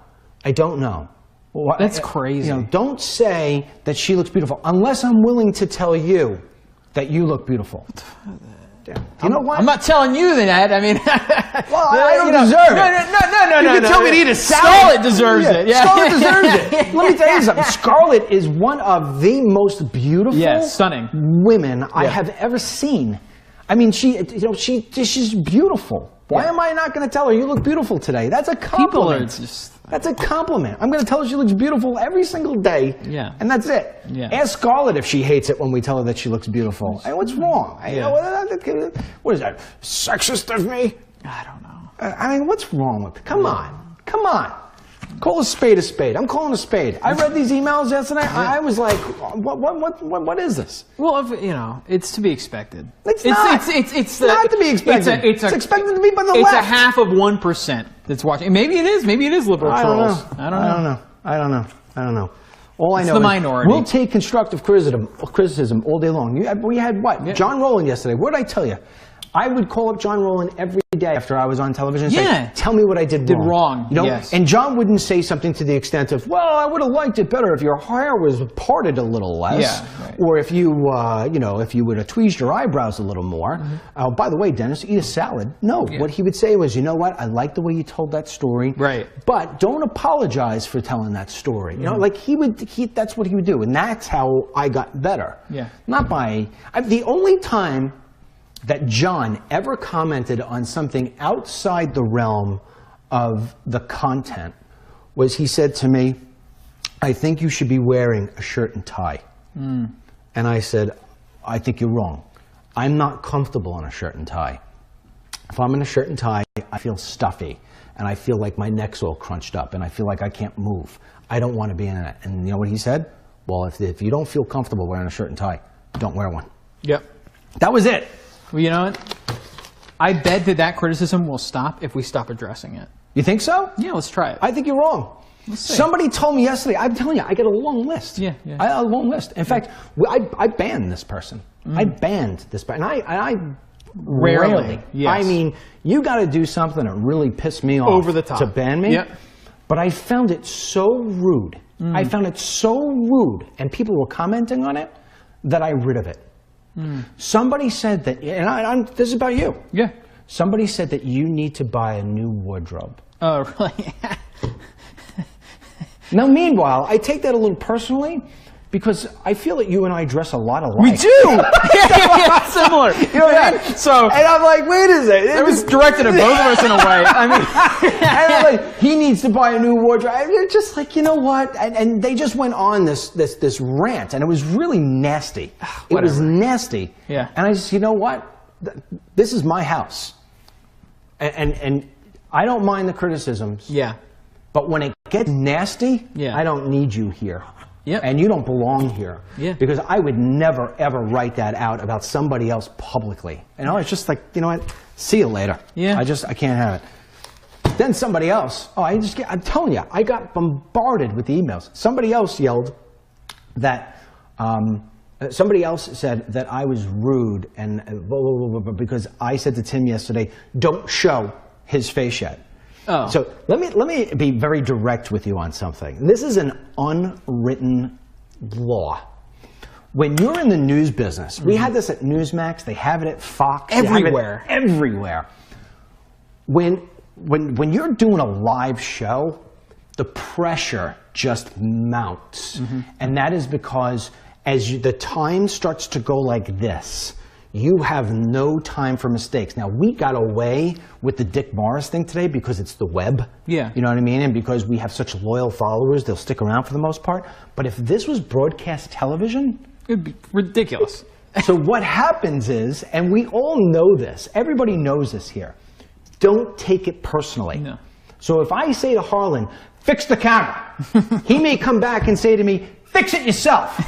That's crazy. You know, don't say that she looks beautiful unless I'm willing to tell you that you look beautiful. You know what? I'm not telling you that. I mean, well, I don't deserve it. No. You can tell me to eat a salad. Scarlett deserves it. Yeah. Scarlett deserves it. Let me tell you something. Scarlett is one of the most beautiful, stunning women I have ever seen. I mean, she's beautiful. Why am I not going to tell her you look beautiful today? That's a compliment. That's a compliment. I'm going to tell her she looks beautiful every single day. Yeah. And that's it. Yeah. Ask Scarlett if she hates it when we tell her that she looks beautiful. Hey, what's wrong? What is that? Sexist of me? I don't know. I mean, what's wrong with it? Come on. Call a spade a spade. I'm calling a spade. I read these emails yesterday. I was like, what is this? Well, you know, it's to be expected. It's not. It's not to be expected. It's expected to be by the left. It's a 0.5% that's watching. Maybe it is. Maybe it is liberal trolls. I don't know. All I know is the minority. We'll take constructive criticism all day long. We had what? John Rowland yesterday. What did I tell you? I would call up John Rowland every day after I was on television and Yeah. say, tell me what I did wrong. You know? Yes. And John wouldn't say something to the extent of, well, I would have liked it better if your hair was parted a little less. Yeah, right. Or if you, if you would have tweezed your eyebrows a little more. Oh, by the way, Dennis, eat a salad. No, what he would say was, you know what, I like the way you told that story. Right. But don't apologize for telling that story. You know, like that's what he would do. And that's how I got better. Yeah. Not by, the only time that John ever commented on something outside the realm of the content was he said to me, I think you should be wearing a shirt and tie. And I said, I think you're wrong. I'm not comfortable in a shirt and tie. If I'm in a shirt and tie, I feel stuffy, and I feel like my neck's all crunched up, and I feel like I can't move. I don't want to be in it. And you know what he said? Well, if you don't feel comfortable wearing a shirt and tie, don't wear one. Yep. That was it. Well, you know what? I bet that criticism will stop if we stop addressing it. You think so? Yeah, let's try it. I think you're wrong. Let's see. Somebody told me yesterday, I'm telling you, I get a long list. Yeah. A long list. In fact, I banned this person. I banned this person. And I rarely. Yes. I mean, you got to do something that really pissed me off Over the top. to ban me. Yep. But I found it so rude. I found it so rude, and people were commenting on it, that I rid of it. Somebody said that, and this is about you. Yeah. Somebody said that you need to buy a new wardrobe. Oh, really? Now, meanwhile, I take that a little personally because I feel that you and I dress a lot alike. We do! yeah, similar. You know what I mean? So, and I'm like, wait a second. it was directed at both of us in a way. I mean, and I'm like, he needs to buy a new wardrobe. I mean, just like, you know what? And they just went on this rant, and it was really nasty. It was nasty. Yeah. And I just, you know what? This is my house. And I don't mind the criticisms. yeah. But when it gets nasty, Yeah. I don't need you here. Yep. And you don't belong here. Yeah. Because I would never, ever write that out about somebody else publicly. You know, it's just like, you know what? See you later. Yeah. I can't have it. Then somebody else, I'm telling you, I got bombarded with emails. Somebody else yelled that, somebody else said that I was rude and because I said to Tim yesterday, don't show his face yet. Oh. So let me be very direct with you on something. This is an unwritten law. When you're in the news business, we had this at Newsmax, they have it at Fox. they have it Everywhere. Everywhere. When you're doing a live show, the pressure just mounts. And that is because as the time starts to go like this, you have no time for mistakes. Now, we got away with the Dick Morris thing today because it's the web. Yeah. You know what I mean? And because we have such loyal followers, they'll stick around for the most part. But if this was broadcast television, It'd be ridiculous. so what happens is, and we all know this, everybody knows this here, don't take it personally. No. So if I say to Harlan, fix the camera, he may come back and say to me, fix it yourself.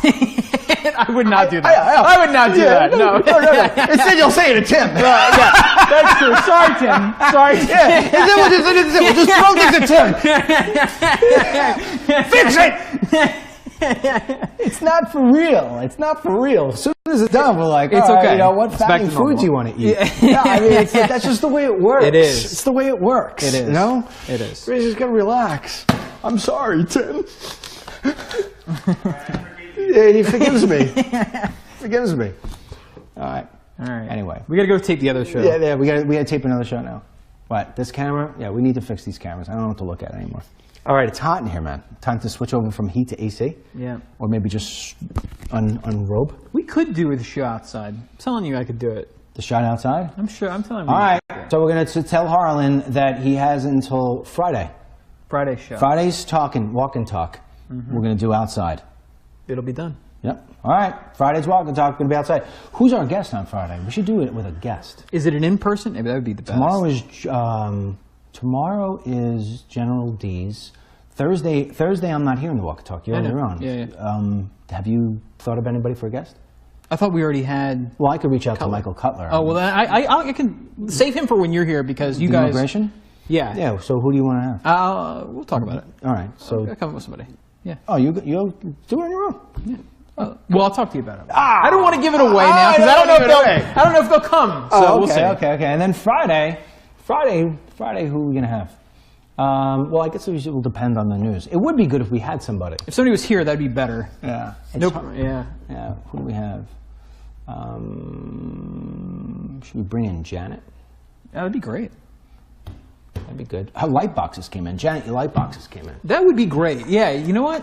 I would not do that. I would not do that. No. Instead, you'll say it to Tim. Yeah, that's true. Sorry, Tim. Sorry, Tim. And then we'll just throw things at Tim. Fix it! It's not for real. It's not for real. As soon as it's done, we're like, It's all right, okay. you know, what It's back fattening to normal. foods you want to eat? Yeah, I mean, that's just the way it works. It is. It's the way it works. It is. You know? It is. You just gotta relax. I'm sorry, Tim. Yeah, he forgives me. Forgives me. All right. All right. Anyway. We got to go tape the other show. Yeah, we gotta tape another show now. What? This camera? Yeah, we need to fix these cameras. I don't know what to look at anymore. All right, it's hot in here, man. Time to switch over from heat to AC. Yeah. Or maybe just unrobe We could do the show outside. I'm telling you I could do it. the shot outside. I'm sure. I'm telling you. All right. So we're gonna tell Harlan that he has until Friday. Friday show. Friday's walk and talk. We're gonna do outside. It'll be done. Yep. All right. Friday's walk and talk. Gonna be outside. Who's our guest on Friday? We should do it with a guest. Is it an in-person? Maybe that would be the best. Tomorrow is General D's. Thursday I'm not here in the walk and talk. You're I know. on. Yeah. Have you thought of anybody for a guest? I thought we already had. Well, I could reach out to Michael Cutler. Oh well, then I can save him for when you're here because you guys. Immigration? Yeah. Yeah. So who do you want to have? We'll talk about it. All right. So I'll come up with somebody. Yeah. oh, you'll do it on your own. Yeah. Well, I'll talk to you about it. I don't want to give it away now because I don't know if they'll come. So Oh, we'll see. okay. And then Friday, who are we gonna have? Well, I guess it will depend on the news. It would be good if we had somebody. If somebody was here, that'd be better. Yeah. Nope. Yeah. Yeah. Who do we have? Should we bring in Janet? That would be great. That'd be good. Her light boxes came in. Janet, your light boxes came in. That would be great. Yeah. You know what?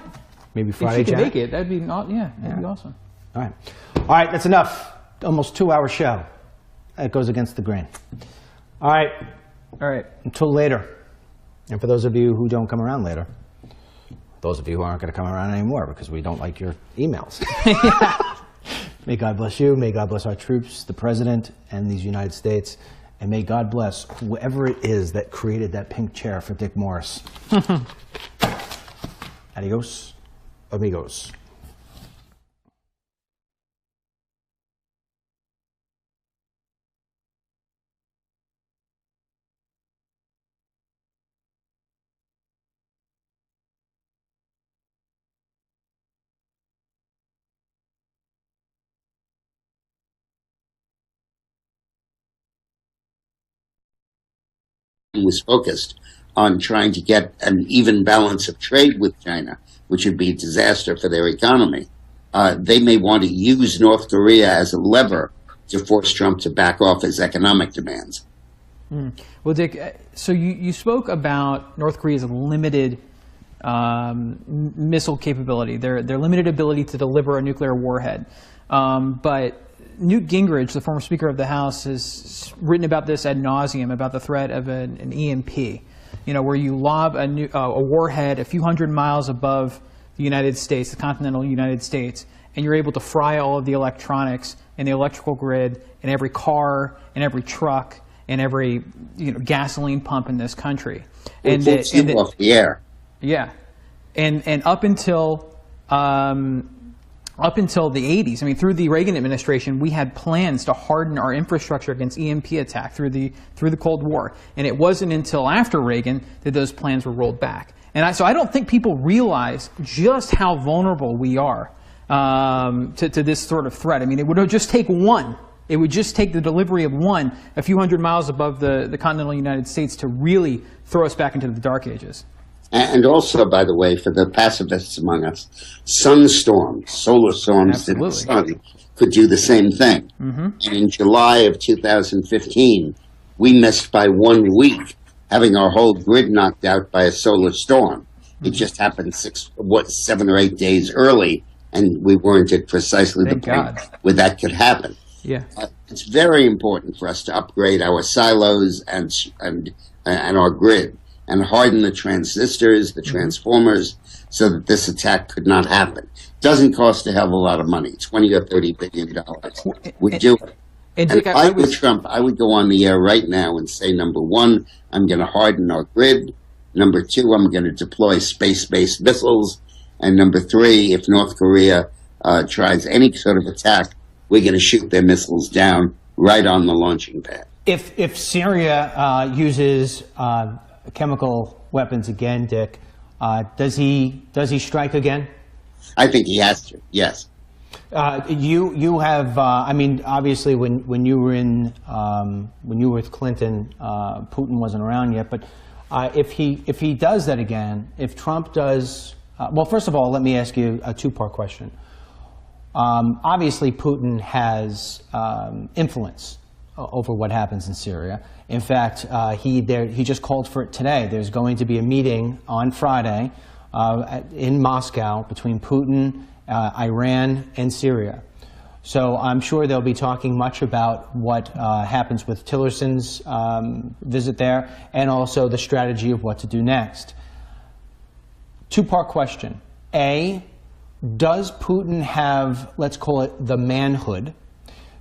Maybe If Friday, you could Janet? make it, that'd be that'd be awesome. All right. All right, that's enough. Almost 2-hour show. That goes against the grain. All right. All right. Until later. And for those of you who don't come around later, those of you who aren't going to come around anymore because we don't like your emails. May God bless you. May God bless our troops, the president, and these United States. And may God bless whoever it is that created that pink chair for Dick Morris. Adios, amigos. Was focused on trying to get an even balance of trade with China, which would be a disaster for their economy. They may want to use North Korea as a lever to force Trump to back off his economic demands. Well, Dick, so you spoke about North Korea's limited missile capability, their limited ability to deliver a nuclear warhead. But Newt Gingrich, the former Speaker of the House, has written about this ad nauseum, about the threat of an EMP, where you lob a warhead a few hundred miles above the United States, the continental United States, and you're able to fry all of the electronics and the electrical grid in every car and every truck and every gasoline pump in this country. And off the air. Yeah, and up until the 80s, I mean, through the Reagan administration, we had plans to harden our infrastructure against EMP attack through the Cold War, and it wasn't until after Reagan that those plans were rolled back. And so I don't think people realize just how vulnerable we are to this sort of threat. I mean, it would just take one. It would just take the delivery of one a few hundred miles above the continental United States to really throw us back into the dark ages. And also, by the way, for the pacifists among us, sunstorms, solar storms to the sun could do the same thing. Mm-hmm. And in July of 2015, we missed by 1 week having our whole grid knocked out by a solar storm. It just happened 7 or 8 days early, and we weren't at precisely the point where that could happen. Yeah, it's very important for us to upgrade our silos and our grid, and harden the transistors, the transformers, so that this attack could not happen. Doesn't cost a hell of a lot of money, $20 or $30 billion. We do it. And if I were Trump, I would go on the air right now and say, number one, I'm going to harden our grid. Number two, I'm going to deploy space-based missiles. And number three, if North Korea tries any sort of attack, we're going to shoot their missiles down right on the launching pad. If Syria uses chemical weapons again, Dick, does he strike again? I think he has to. Yes. You have I mean, obviously when you were with Clinton, Putin wasn't around yet, but if he does that again, if Trump does, well, first of all, let me ask you a two-part question. Obviously, Putin has influence over what happens in Syria. In fact, he just called for it today. There's going to be a meeting on Friday in Moscow between Putin, Iran, and Syria. So I'm sure they'll be talking much about what happens with Tillerson's visit there, and also the strategy of what to do next. Two-part question. A, does Putin have, let's call it, the manhood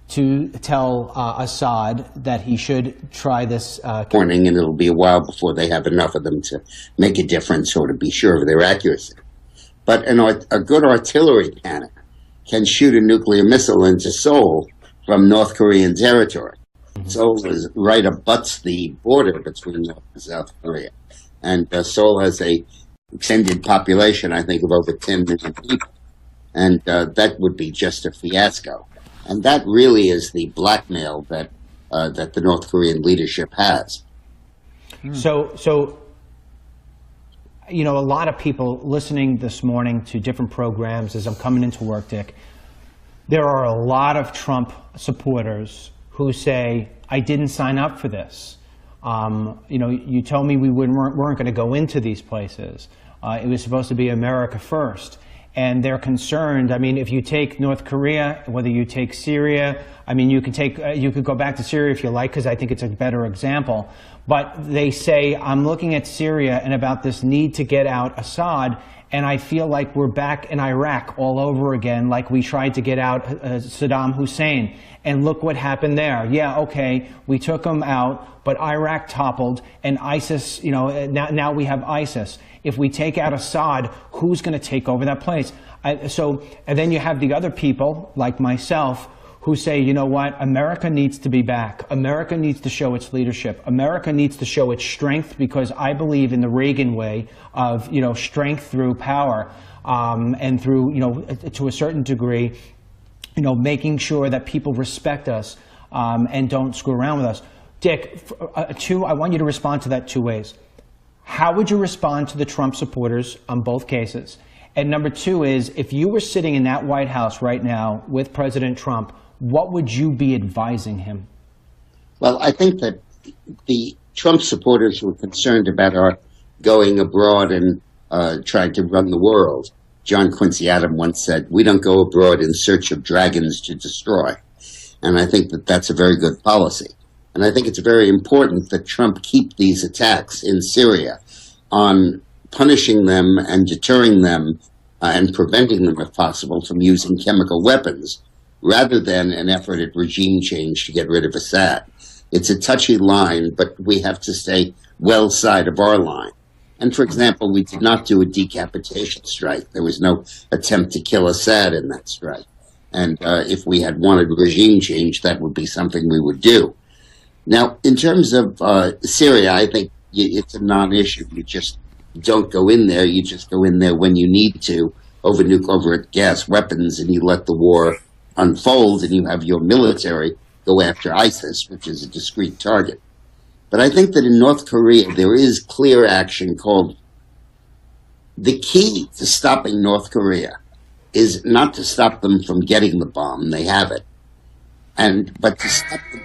to tell Assad that he should try this? Warning, and it'll be a while before they have enough of them to make a difference or to be sure of their accuracy. But a good artillery cannon can shoot a nuclear missile into Seoul from North Korean territory. Mm-hmm. Seoul is right abuts the border between North and South Korea. And Seoul has a extended population, I think, of over 10 million people. And that would be just a fiasco. And that really is the blackmail that the North Korean leadership has. So, you know, a lot of people listening this morning to different programs as I'm coming into work, Dick, there are a lot of Trump supporters who say, I didn't sign up for this. You know, you told me we weren't going to go into these places. It was supposed to be America first. And they're concerned. I mean, if you take North Korea, whether you take Syria, I mean, you could go back to Syria if you like, because I think it's a better example. But they say, I'm looking at Syria and about this need to get out Assad, and I feel like we're back in Iraq all over again, like we tried to get out Saddam Hussein. And look what happened there. Yeah, okay, we took him out, but Iraq toppled, and ISIS, you know, now we have ISIS. If we take out Assad, who's going to take over that place? And then you have the other people, like myself, who say, you know what, America needs to be back. America needs to show its leadership. America needs to show its strength, because I believe in the Reagan way of, you know, strength through power, and through, you know, to a certain degree, you know, making sure that people respect us and don't screw around with us. Dick, I want you to respond to that two ways. How would you respond to the Trump supporters on both cases? And number two is, if you were sitting in that White House right now with President Trump, what would you be advising him? Well, I think that the Trump supporters were concerned about our going abroad and trying to run the world. John Quincy Adams once said, we don't go abroad in search of dragons to destroy. And I think that that's a very good policy. And I think it's very important that Trump keep these attacks in Syria on punishing them and deterring them and preventing them, if possible, from using chemical weapons, rather than an effort at regime change to get rid of Assad. It's a touchy line, but we have to stay well side of our line. And for example, we did not do a decapitation strike. There was no attempt to kill Assad in that strike. And if we had wanted regime change, that would be something we would do. Now, in terms of Syria, I think it's a non-issue. You just don't go in there. You just go in there when you need to over gas weapons, and you let the war unfold, and you have your military go after ISIS, which is a discrete target. But I think that in North Korea, there is clear action called. The key to stopping North Korea is not to stop them from getting the bomb. They have it. But to stop them.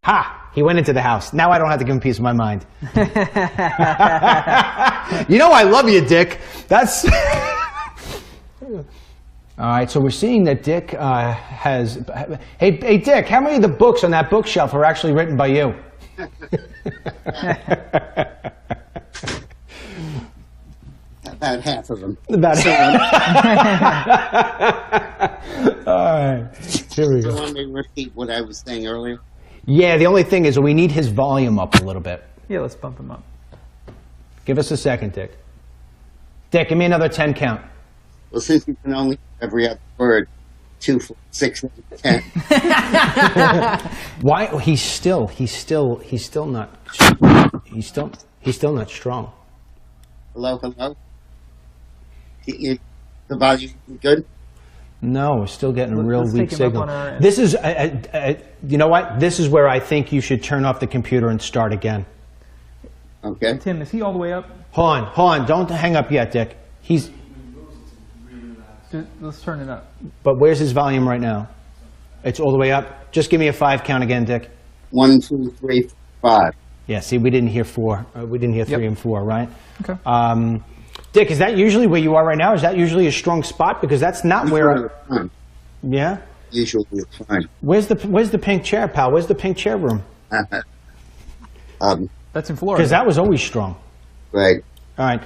Ha! He went into the house. Now I don't have to give him peace of my mind. You know I love you, Dick. That's... All right, so we're seeing that Dick has... Hey, Dick, how many of the books on that bookshelf are actually written by you? About half of them. About half. All right, here we Do go. you want me to repeat what I was saying earlier? Yeah, the only thing is we need his volume up a little bit. Yeah, let's bump him up. Give us a second, Dick. Dick, give me another 10 count. Well, since you can only every other word, 2, 4, 6, 10. Why? He's still not strong. Hello? The volume good? No, we're still getting a real let's weak take him up signal. on our end. This is, you know what? This is where I think you should turn off the computer and start again. Okay. Tim, is he all the way up? Hold on. Don't hang up yet, Dick. Let's turn it up. But where's his volume right now? It's all the way up. Just give me a 5 count again, Dick. 1, 2, 3, 5. Yeah. See, we didn't hear 4. We didn't hear 3 and 4, right? Okay. Dick, is that usually where you are right now? Is that usually a strong spot? Because that's not where. Fine. Yeah. Usually it's fine. Where's the pink chair, pal? Where's the pink chair room? That's in Florida. Because that was always strong. Right. All right.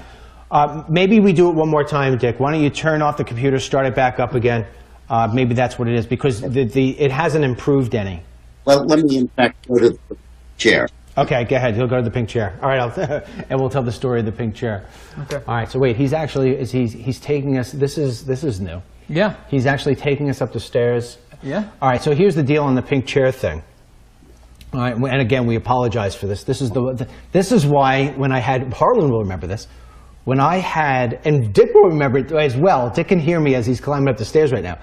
Maybe we do it one more time, Dick. Why don't you turn off the computer, start it back up again? Maybe that's what it is, because it hasn't improved any. Well, let me in fact go to the chair. Okay, go ahead. He'll go to the pink chair. All right, and we'll tell the story of the pink chair. Okay. All right. So wait, he's taking us. This is new. Yeah. He's actually taking us up the stairs. Yeah. All right. So here's the deal on the pink chair thing. All right, and again, we apologize for this. This is why when I had Harlan will remember this. when I had, and Dick will remember it as well. Dick can hear me as he's climbing up the stairs right now.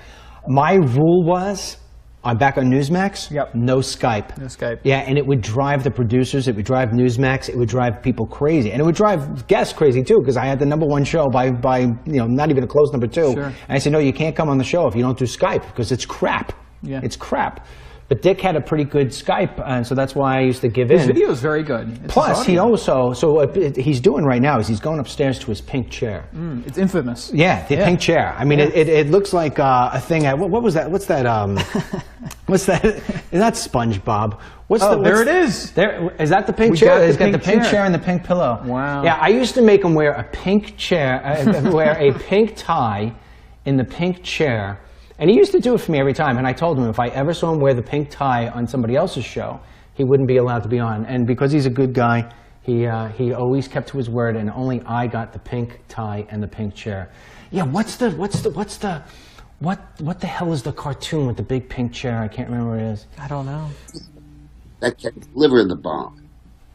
My rule was, I'm back on Newsmax. Yep. No Skype. No Skype. Yeah, and it would drive the producers, it would drive Newsmax, it would drive people crazy, and it would drive guests crazy too, because I had the #1 show by not even a close #2. Sure. And I said, no, you can't come on the show if you don't do Skype because it's crap. Yeah. It's crap. But Dick had a pretty good Skype, and so that's why I used to give in. His video is very good. It's Plus, he also, what he's doing right now is he's going upstairs to his pink chair. It's infamous. Yeah, the pink chair. I mean, it looks like a thing. What was that? What's that? What's that? Is that SpongeBob? There it is. There is that the pink We chair? got the He's got the pink pink chair. chair and the pink pillow. Wow. Yeah, I used to make him wear a pink chair, wear a pink tie in the pink chair. And he used to do it for me every time. And I told him if I ever saw him wear the pink tie on somebody else's show, he wouldn't be allowed to be on. And because he's a good guy, he always kept to his word. And only I got the pink tie and the pink chair. Yeah, what the hell is the cartoon with the big pink chair? I can't remember what it is. I don't know. That can deliver the bomb.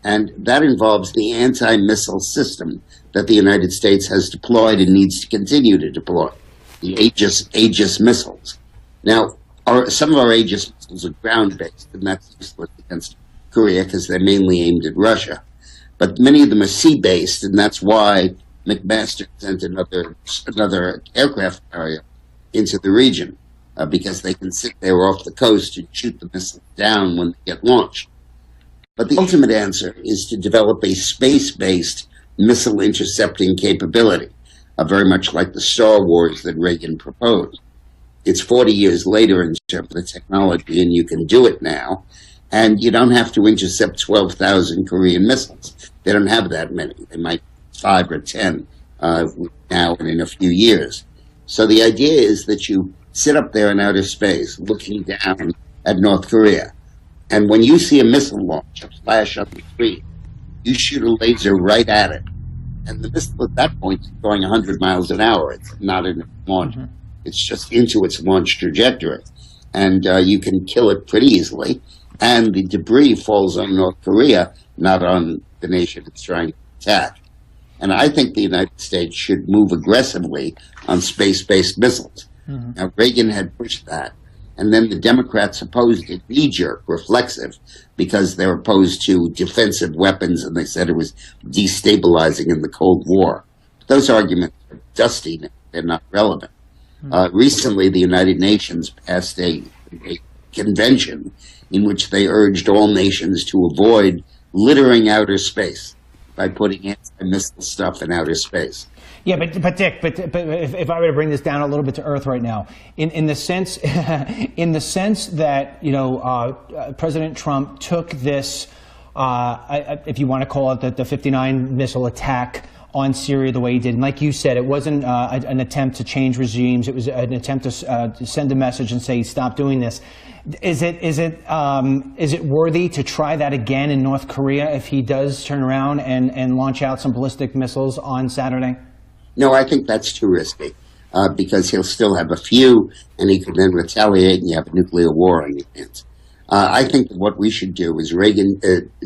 And that involves the anti-missile system that the United States has deployed and needs to continue to deploy. The Aegis missiles. Now, some of our Aegis missiles are ground-based, and that's useless against Korea because they're mainly aimed at Russia. But many of them are sea-based, and that's why McMaster sent another aircraft carrier into the region, because they can sit there off the coast and shoot the missiles down when they get launched. But the ultimate answer is to develop a space-based missile intercepting capability. Very much like the Star Wars that Reagan proposed. It's 40 years later in terms of the technology, and you can do it now. And you don't have to intercept 12,000 Korean missiles. They don't have that many. They might 5 or 10 now and in a few years. So the idea is that you sit up there in outer space looking down at North Korea. And when you see a missile launch, a flash on the screen, you shoot a laser right at it. And the missile at that point is going 100 miles an hour. It's not in its launch. It's just into its launch trajectory. And you can kill it pretty easily. And the debris falls on North Korea, not on the nation it's trying to attack. And I think the United States should move aggressively on space-based missiles. Now, Reagan had pushed that. And then the Democrats opposed it, knee-jerk, reflexive, because they're opposed to defensive weapons, and they said it was destabilizing in the Cold War. But those arguments are dusty now. They're not relevant. Recently, the United Nations passed a convention in which they urged all nations to avoid littering outer space by putting anti-missile stuff in outer space. Yeah, but Dick, if I were to bring this down a little bit to earth right now, in the sense, that President Trump took this, if you want to call it the 59 missile attack on Syria the way he did, and like you said, it wasn't an attempt to change regimes. It was an attempt to send a message and say stop doing this. Is it worthy to try that again in North Korea if he does turn around and launch out some ballistic missiles on Saturday? No, I think that's too risky, because he'll still have a few, and he could then retaliate, and you have a nuclear war on your hands. I think that what we should do is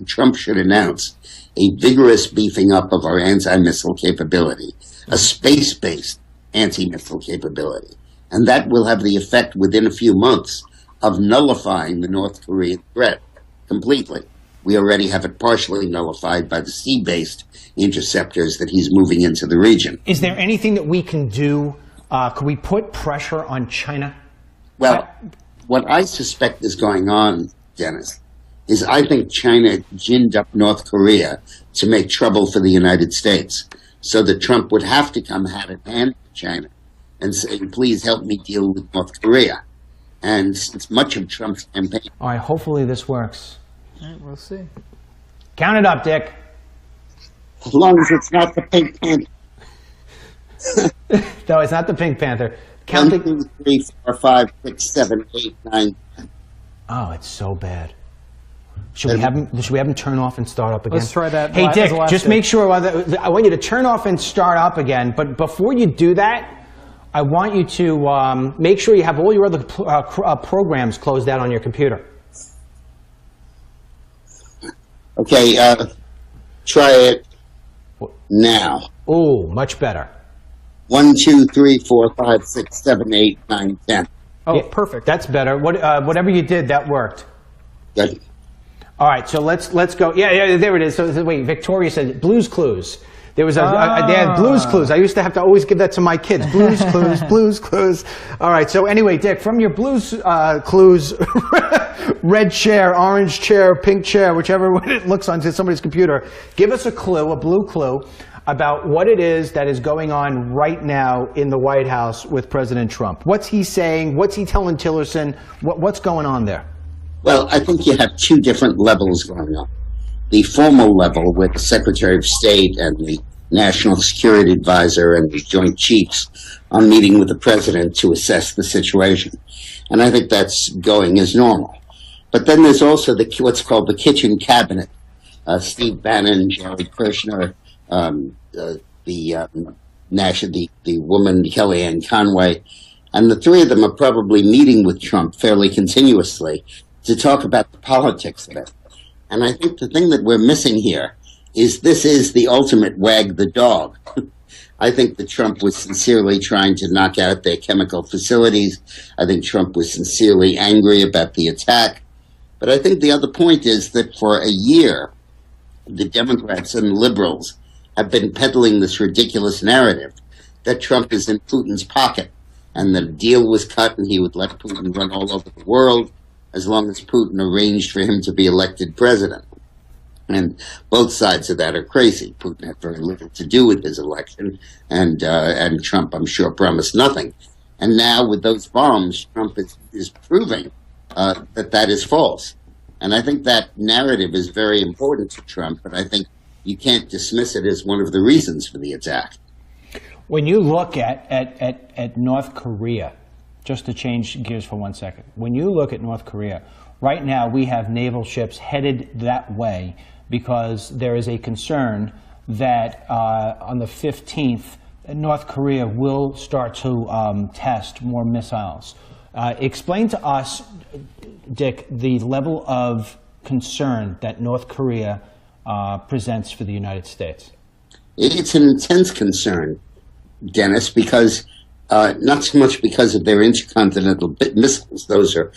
Trump should announce a vigorous beefing up of our anti-missile capability, a space-based anti-missile capability, and that will have the effect within a few months of nullifying the North Korean threat completely. We already have it partially nullified by the sea-based interceptors that he's moving into the region. Is there anything that we can do? Could we put pressure on China? Well, what I suspect is going on, Dennis, is I think China ginned up North Korea to make trouble for the United States, so that Trump would have to come hand in hand with China and say, please help me deal with North Korea. And since much of Trump's campaign... All right, hopefully this works. All right, we'll see. Count it up, Dick. As long as it's not the Pink Panther. No, it's not the Pink Panther. Count 1, 2, 3, 4, 5, 6, 7, 8, 9, 10. Oh, it's so bad. Should we have him turn off and start up again? Let's try that. Hey, as Dick, a last just tip. make sure. I want you to turn off and start up again. But before you do that, I want you to make sure you have all your other programs closed out on your computer. Okay, try it now. Oh, much better. 1, 2, 3, 4, 5, 6, 7, 8, 9, 10. Oh, Yeah, perfect. That's better. Whatever you did, that worked. Good. All right, so let's go. Yeah, there it is. So wait, Victoria said Blues Clues. There was they had Blues Clues. I used to have to always give that to my kids. Blues Clues, Blues Clues. All right, so anyway, Dick, from your Blues Clues, red chair, orange chair, pink chair, whichever one it looks on to somebody's computer, give us a clue, a blue clue, about what it is that is going on right now in the White House with President Trump. What's he saying? What's he telling Tillerson? What's going on there? Well, I think you have two different levels going on. The formal level with the Secretary of State and the National Security Advisor and the Joint Chiefs on meeting with the President to assess the situation. And I think that's going as normal. But then there's also what's called the kitchen cabinet. Steve Bannon, Jared Kushner, the woman Kellyanne Conway, and the three of them are probably meeting with Trump fairly continuously to talk about the politics of it. And I think the thing that we're missing here is this is the ultimate wag the dog. I think that Trump was sincerely trying to knock out their chemical facilities. I think Trump was sincerely angry about the attack. But I think the other point is that for a year, the Democrats and liberals have been peddling this ridiculous narrative that Trump is in Putin's pocket and the deal was cut and he would let Putin run all over the world as long as Putin arranged for him to be elected president. And both sides of that are crazy. Putin had very little to do with his election, and Trump, I'm sure, promised nothing. And now with those bombs, Trump is proving that is false. And I think that narrative is very important to Trump, but I think you can't dismiss it as one of the reasons for the attack. When you look at North Korea, just to change gears for 1 second, when you look at North Korea, right now we have naval ships headed that way because there is a concern that on the 15th, North Korea will start to test more missiles. Explain to us, Dick, the level of concern that North Korea presents for the United States. It's an intense concern, Dennis, because not so much because of their intercontinental missiles. Those are